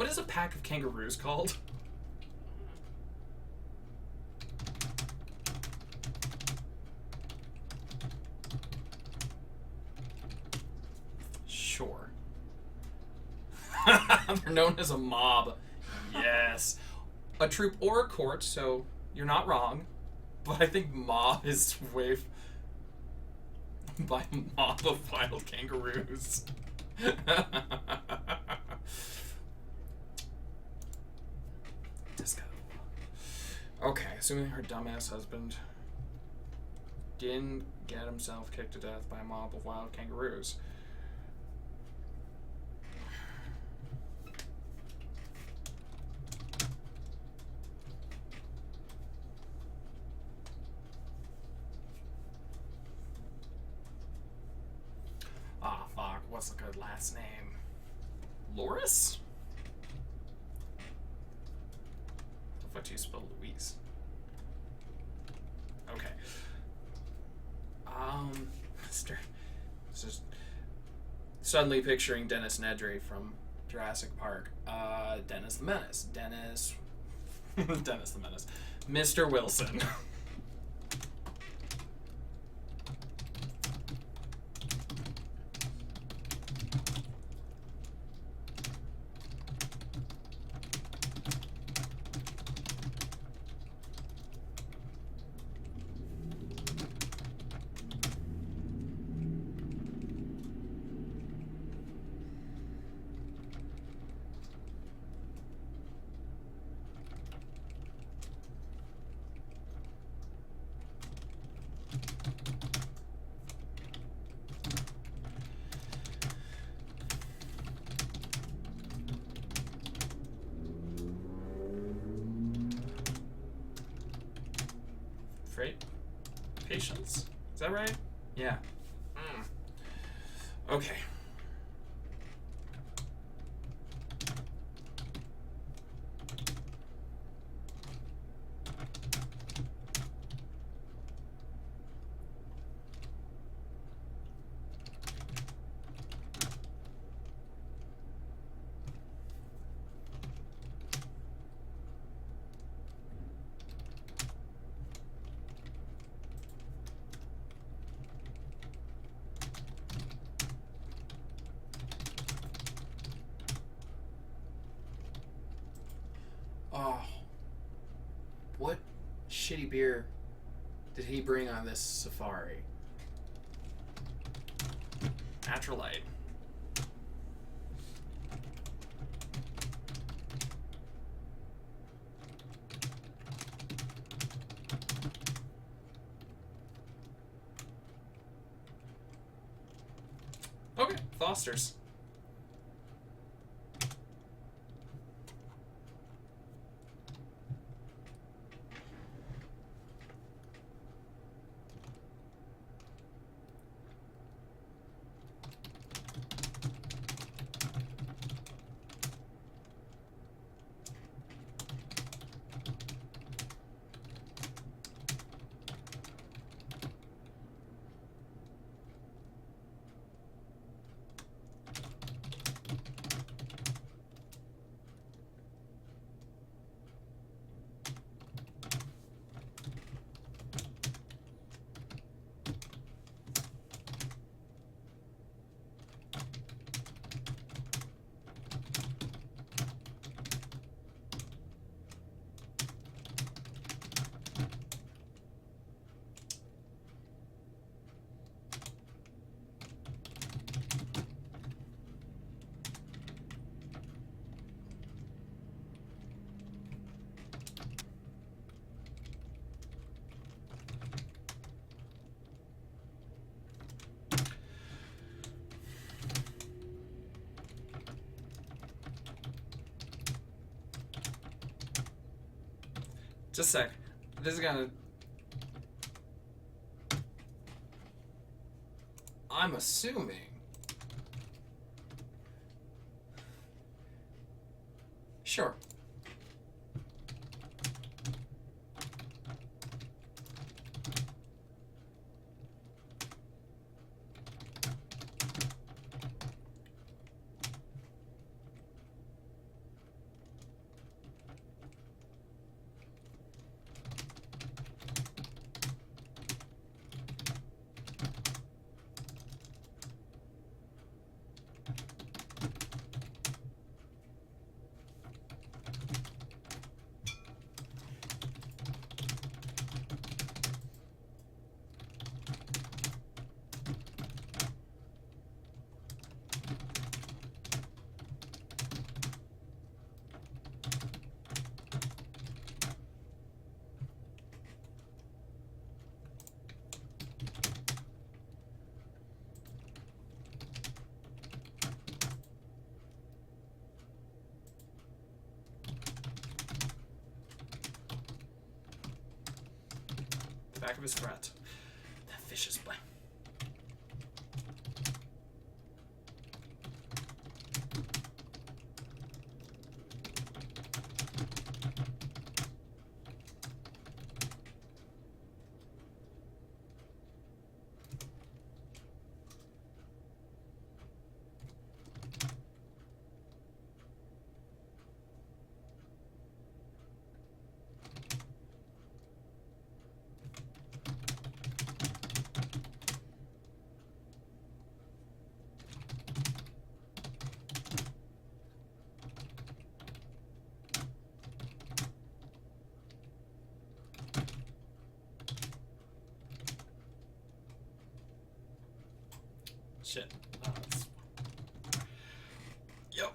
What is a pack of kangaroos called? Sure. They're known as a mob. Yes. A troop or a court, so you're not wrong. But I think mob is way by mob of wild kangaroos. Disco. Okay, assuming her dumbass husband didn't get himself kicked to death by a mob of wild kangaroos. Ah, fuck. What's a good last name? Loris? The fuck do you spell Louise? Okay. Mr. Just suddenly picturing Dennis Nedry from Jurassic Park. Dennis the Menace. Dennis the Menace. Mr. Wilson. Right? Patience? Is that right? Yeah. Okay. Oh, what shitty beer did he bring on this safari? Natural Light. Okay, Foster's. Just a sec. This is gonna... I'm assuming... Sure. back of his throat. That vicious bite. Shit. Yep.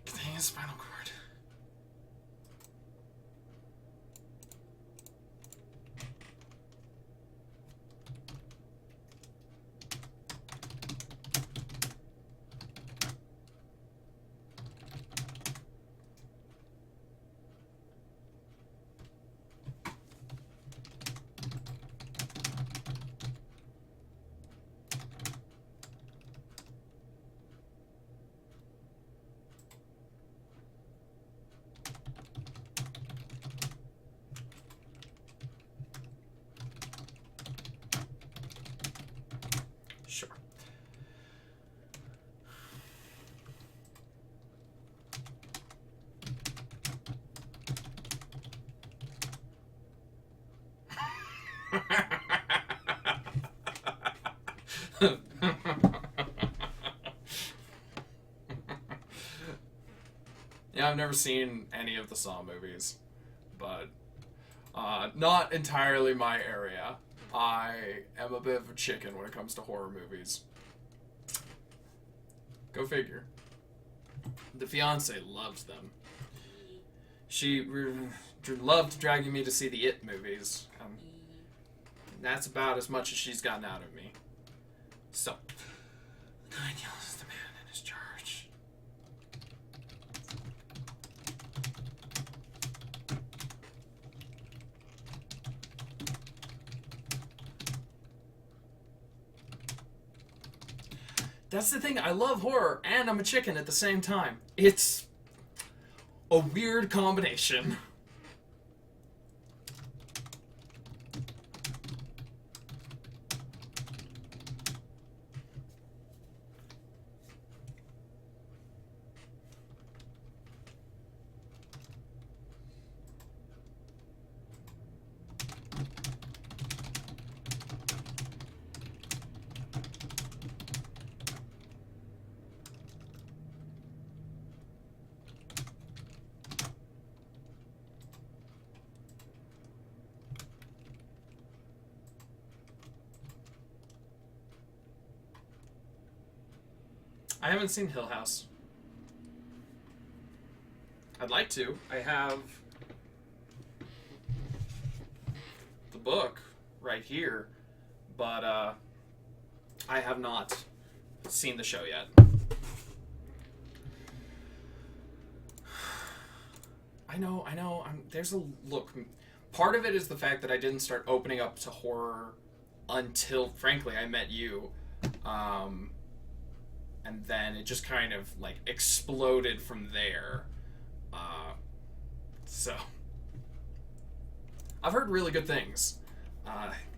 Thing is spinal cord. Sure. Yeah, I've never seen any of the Saw movies, but not entirely my area. I am a bit of a chicken when it comes to horror movies. Go figure. The fiance loves them. She loved dragging me to see the It movies. That's about as much as she's gotten out of me. So, Daniel is the man in his charge. That's the thing, I love horror and I'm a chicken at the same time. It's a weird combination. I haven't seen Hill House. I'd like to. I have the book right here, but I have not seen the show yet. I know. There's a look. Part of it is the fact that I didn't start opening up to horror until, frankly, I met you. And then it just kind of, like, exploded from there. So. I've heard really good things.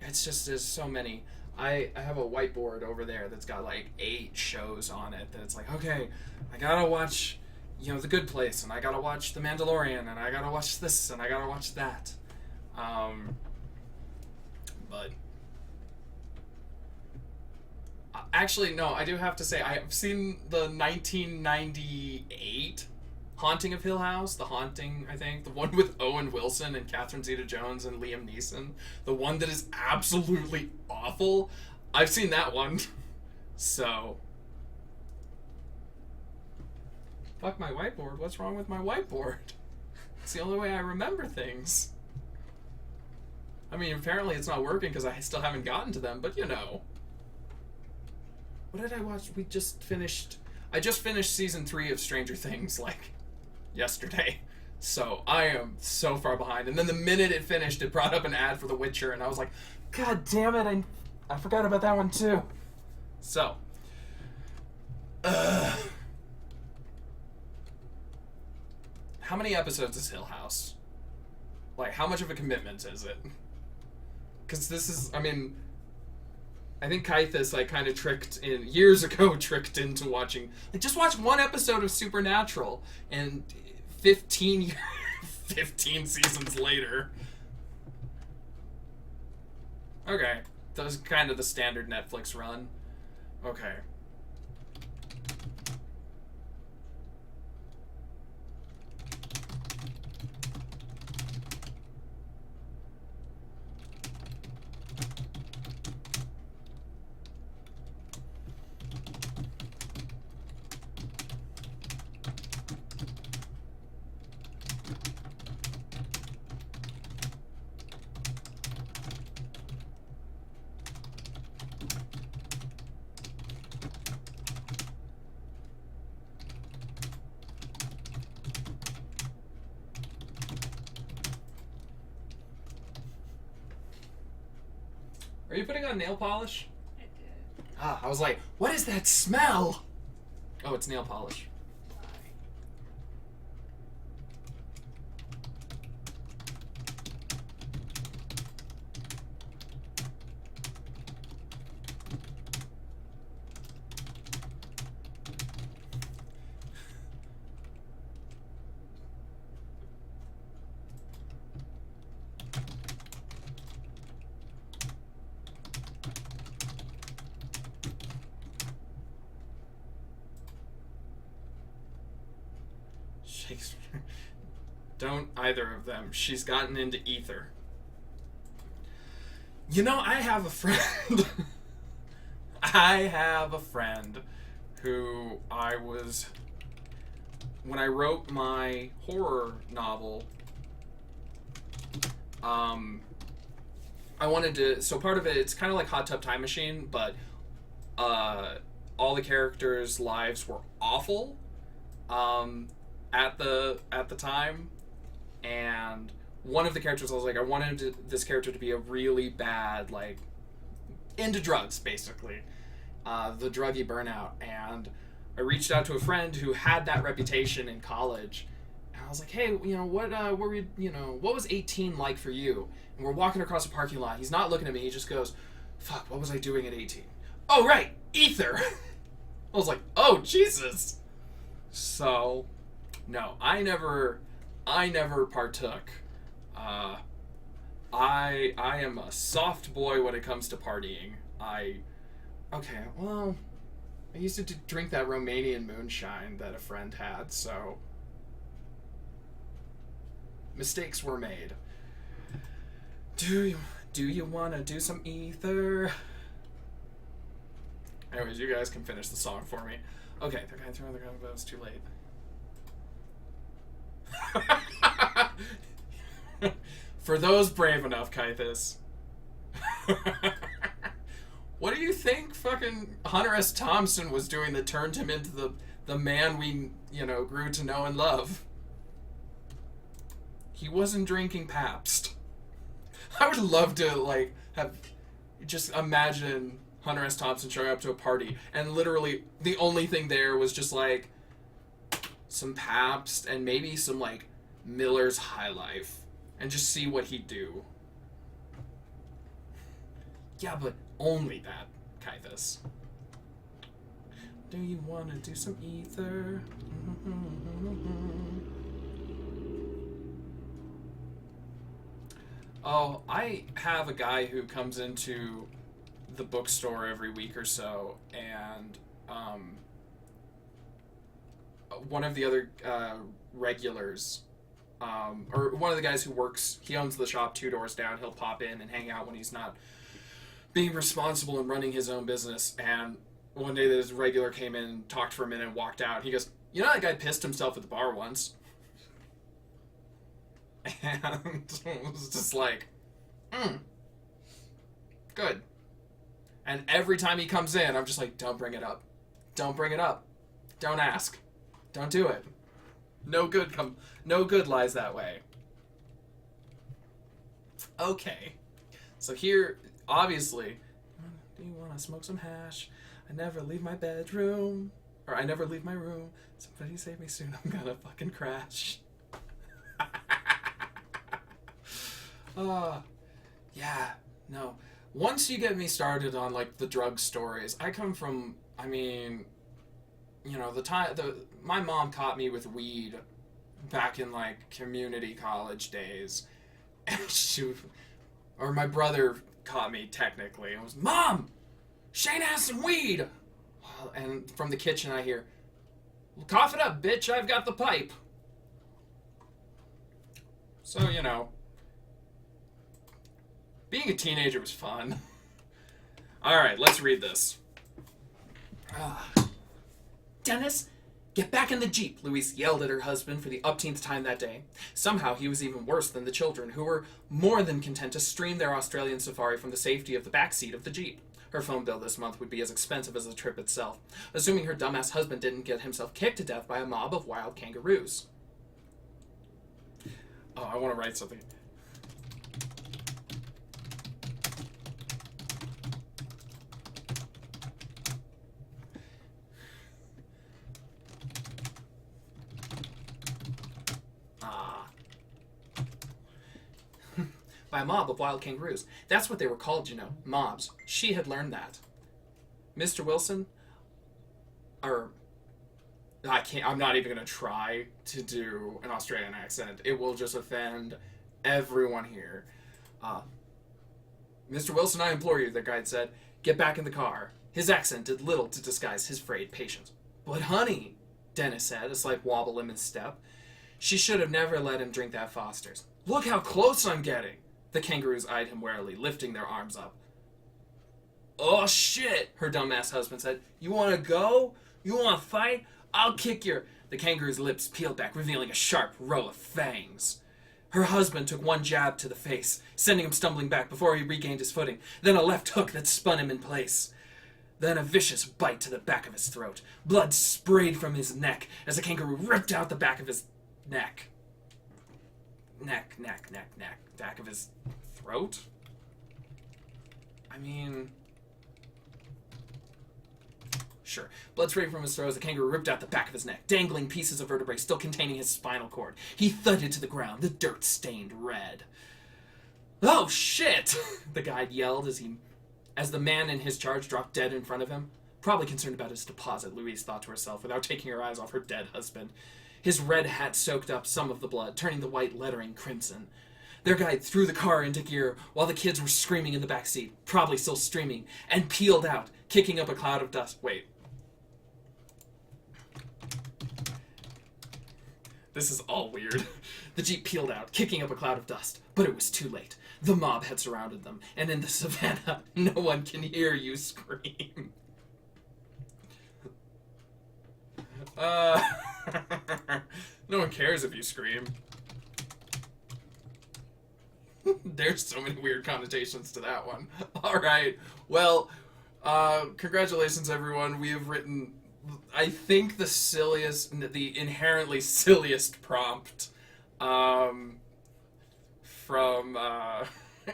It's just, there's so many. I have a whiteboard over there that's got, like, 8 shows on it. That it's like, okay, I gotta watch, The Good Place, and I gotta watch The Mandalorian, and I gotta watch this, and I gotta watch that. But... Actually, no, I do have to say, I've seen the 1998 Haunting of Hill House. The Haunting, I think. The one with Owen Wilson and Catherine Zeta-Jones and Liam Neeson. The one that is absolutely awful. I've seen that one. So. Fuck my whiteboard. What's wrong with my whiteboard? It's the only way I remember things. I mean, apparently it's not working because I still haven't gotten to them, but What did I watch? I just finished season 3 of Stranger Things, like, yesterday. So I am so far behind. And then the minute it finished, it brought up an ad for The Witcher, and I was like, God damn it, I forgot about that one too. So, how many episodes is Hill House? Like, how much of a commitment is it? Because this is, I mean, I think Kaithus, like, kind of years ago, tricked into watching, like, just watch one episode of Supernatural, and 15 seasons later. Okay. That was kind of the standard Netflix run. Okay. Are you putting on nail polish? I did. I was like, what is that smell? Oh, it's nail polish. Shakespeare. Don't either of them. She's gotten into ether. You know, I have a friend. I have a friend who when I wrote my horror novel, I wanted to, so part of it's kind of like Hot Tub Time Machine, but all the characters' lives were awful at the time, and one of the characters, I was like, I wanted this character to be a really bad, like, into drugs, basically, the druggy burnout, and I reached out to a friend who had that reputation in college, and I was like, hey, you know, what was 18 like for you? And we're walking across a parking lot, he's not looking at me, he just goes, fuck, what was I doing at 18? Oh, right, ether! I was like, oh, Jesus! So, no, I never partook. I am a soft boy when it comes to partying. I used to drink that Romanian moonshine that a friend had, so mistakes were made. Do you want to do some ether? Anyways, you guys can finish the song for me. Okay, they're going through other guns, but it's too late. For those brave enough, Kaithus. What do you think fucking Hunter S. Thompson was doing that turned him into the man we, grew to know and love? He wasn't drinking Pabst. I would love to, just imagine Hunter S. Thompson showing up to a party, and literally the only thing there was just, some Pabst and maybe some, Miller's High Life, and just see what he'd do. Yeah, but only that, Kaithus. Do you want to do some ether? Oh, I have a guy who comes into the bookstore every week or so, and one of the other regulars, or one of the guys who works, he owns the shop 2 doors down, he'll pop in and hang out when he's not being responsible and running his own business. And one day this regular came in, talked for a minute, and walked out. He goes, you know that guy pissed himself at the bar once? And it was just good. And every time he comes in, I'm just like, don't bring it up. Don't bring it up. Don't ask. Don't do it. No good lies that way. Okay. So here, obviously, do you want to smoke some hash? I never leave my bedroom. Or I never leave my room. Somebody save me soon, I'm gonna fucking crash. Yeah, no. Once you get me started on, like, the drug stories, I come from, I mean, you know, my mom caught me with weed back in, like, community college days. And or my brother caught me, technically, and was, Mom! Shane has some weed! And from the kitchen I hear, cough it up, bitch, I've got the pipe. So, you know, being a teenager was fun. Alright, let's read this. Dennis, get back in the Jeep, Louise yelled at her husband for the upteenth time that day. Somehow he was even worse than the children, who were more than content to stream their Australian safari from the safety of the back seat of the Jeep. Her phone bill this month would be as expensive as the trip itself, assuming her dumbass husband didn't get himself kicked to death by a mob of wild kangaroos. Oh, I want to write something. By a mob of wild kangaroos. That's what they were called, you know. Mobs. She had learned that. Mr. Wilson, I'm not even going to try to do an Australian accent. It will just offend everyone here. Mr. Wilson, I implore you, the guide said. Get back in the car. His accent did little to disguise his frayed patience. But honey, Dennis said, a slight wobble in his step. She should have never let him drink that Foster's. Look how close I'm getting. The kangaroos eyed him warily, lifting their arms up. Oh shit, her dumbass husband said. You want to go? You want to fight? I'll kick your... The kangaroo's lips peeled back, revealing a sharp row of fangs. Her husband took one jab to the face, sending him stumbling back before he regained his footing, then a left hook that spun him in place. Then a vicious bite to the back of his throat. Blood sprayed from his neck as the kangaroo ripped out the back of his neck. Neck. Back of his throat? I mean... Sure. Blood sprayed from his throat as the kangaroo ripped out the back of his neck, dangling pieces of vertebrae still containing his spinal cord. He thudded to the ground, the dirt stained red. Oh, shit! The guide yelled as the man in his charge dropped dead in front of him. Probably concerned about his deposit, Louise thought to herself, without taking her eyes off her dead husband. His red hat soaked up some of the blood, turning the white lettering crimson. Their guide threw the car into gear while the kids were screaming in the back seat, probably still streaming, and peeled out, kicking up a cloud of dust. Wait. This is all weird. The Jeep peeled out, kicking up a cloud of dust, but it was too late. The mob had surrounded them, and in the savannah, no one can hear you scream. No one cares if you scream. There's so many weird connotations to that one. Alright, well, congratulations everyone. We have written, I think, the inherently silliest prompt from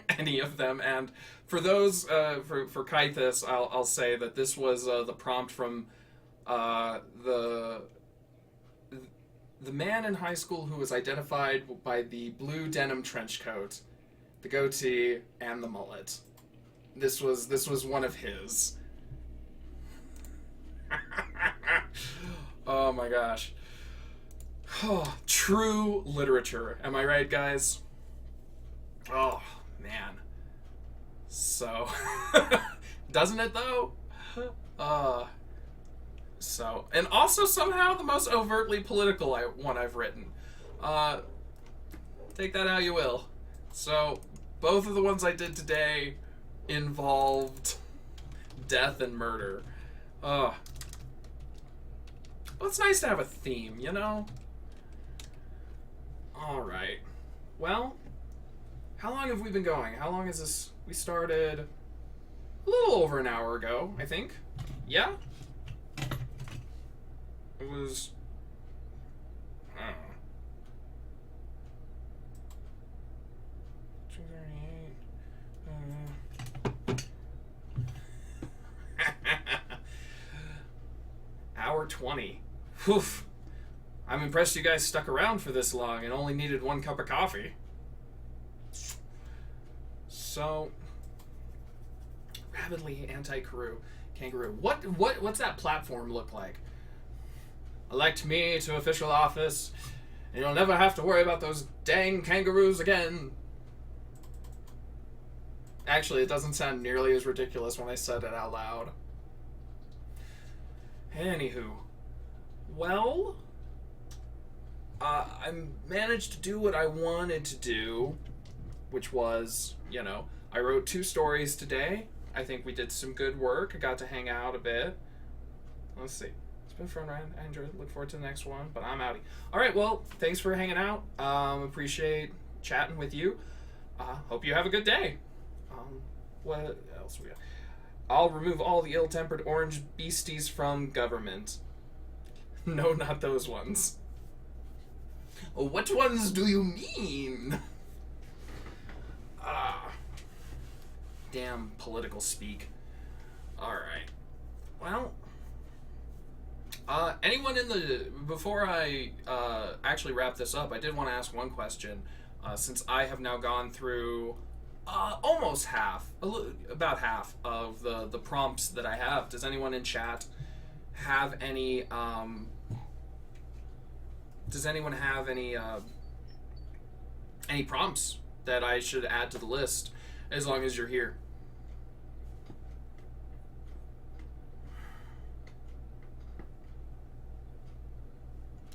any of them. And for those, for Kaithus, I'll say that this was the prompt from the man in high school who was identified by the blue denim trench coat, the goatee, and the mullet. This was one of his. Oh my gosh. Oh, true literature. Am I right, guys? Oh, man. So, doesn't it though? So, and also somehow the most overtly political one I've written. Take that how you will. So, both of the ones I did today involved death and murder. Well, it's nice to have a theme, you know? Alright. Well, how long have we been going? How long is this? We started a little over an hour ago, I think. Yeah? It was... I don't know. Hour 20. Whew. I'm impressed you guys stuck around for this long and only needed 1 cup of coffee. So, rabidly anti-kangaroo. What's that platform look like? Elect me to official office, and you'll never have to worry about those dang kangaroos again. Actually, it doesn't sound nearly as ridiculous when I said it out loud. Anywho, well, I managed to do what I wanted to do, which was, I wrote 2 stories today. I think we did some good work. I got to hang out a bit. Let's see. It's been fun, Ryan. I enjoyed it. Look forward to the next one, but I'm outie. All right, well, thanks for hanging out. Appreciate chatting with you. Hope you have a good day. What else we got? I'll remove all the ill-tempered orange beasties from government. No, not those ones. What ones do you mean? Damn political speak. Alright. Well, anyone before I actually wrap this up, I did want to ask one question. Since I have now gone through almost about half of the prompts that I have, does anyone in chat have any, any prompts that I should add to the list, as long as you're here?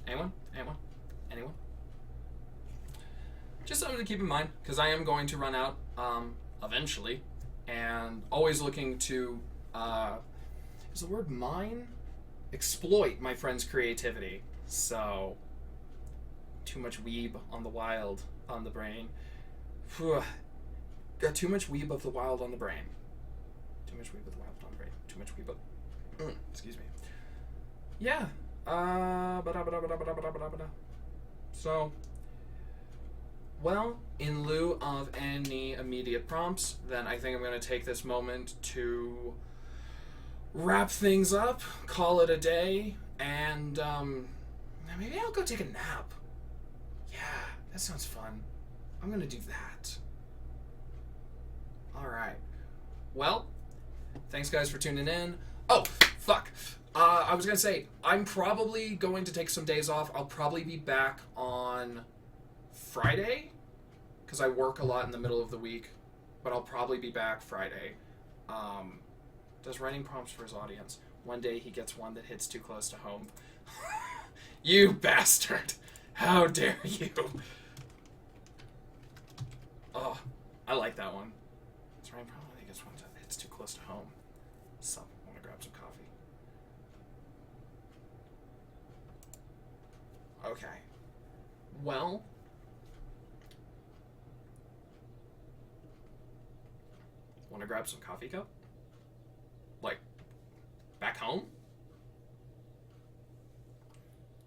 Anyone? Just something to keep in mind, because I am going to run out eventually, and always looking to, is the word mine? Exploit my friend's creativity. So, too much weeb on the wild on the brain. Whew. Got too much weeb of the wild on the brain. Too much weeb of the wild on the brain. Too much weeb of... excuse me. Yeah. So, well, in lieu of any immediate prompts, then I think I'm going to take this moment to wrap things up, call it a day, and maybe I'll go take a nap. Yeah, that sounds fun. I'm going to do that. Alright. Well, thanks guys for tuning in. Oh, fuck. I was going to say, I'm probably going to take some days off. I'll probably be back on Friday, because I work a lot in the middle of the week, but I'll probably be back Friday. Does writing prompts for his audience. One day he gets one that hits too close to home. You bastard! How dare you! Oh, I like that one. Does writing prompts when he gets one that hits too close to home. So, I want to grab some coffee. Okay. Well... Want to grab some coffee cup? Like, back home?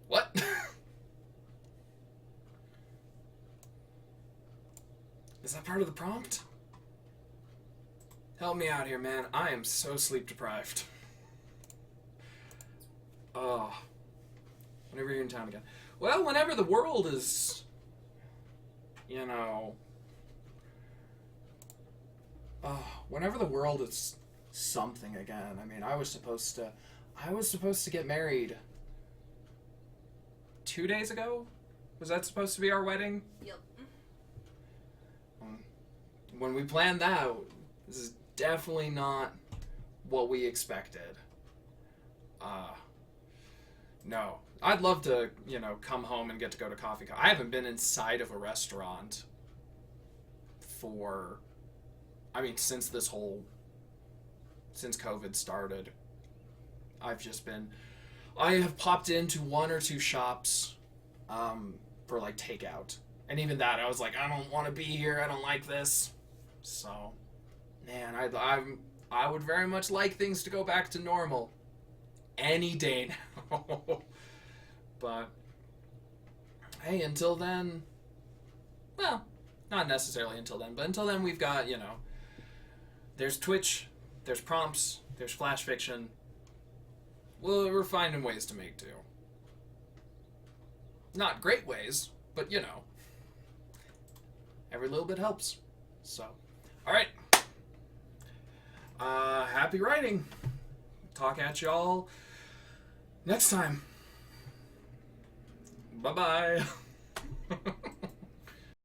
What? Is that part of the prompt? Help me out here, man. I am so sleep deprived. Oh. Whenever you're in town again. Well, whenever the world is, whenever the world is something again. I mean, I was supposed to get married 2 days ago? Was that supposed to be our wedding? Yep. When we planned that, this is definitely not what we expected. No. I'd love to, come home and get to go to coffee. I haven't been inside of a restaurant since COVID started. I have popped into 1 or 2 shops for like takeout. And even that, I was like, I don't want to be here. I don't like this. So, man, I would very much like things to go back to normal any day now. But, hey, until then, well, Not necessarily until then, but until then we've got, you know, there's Twitch, there's prompts, there's flash fiction. Well, we're finding ways to make do. Not great ways, but you know, every little bit helps. So, alright. Happy writing. Talk at y'all next time. Bye-bye.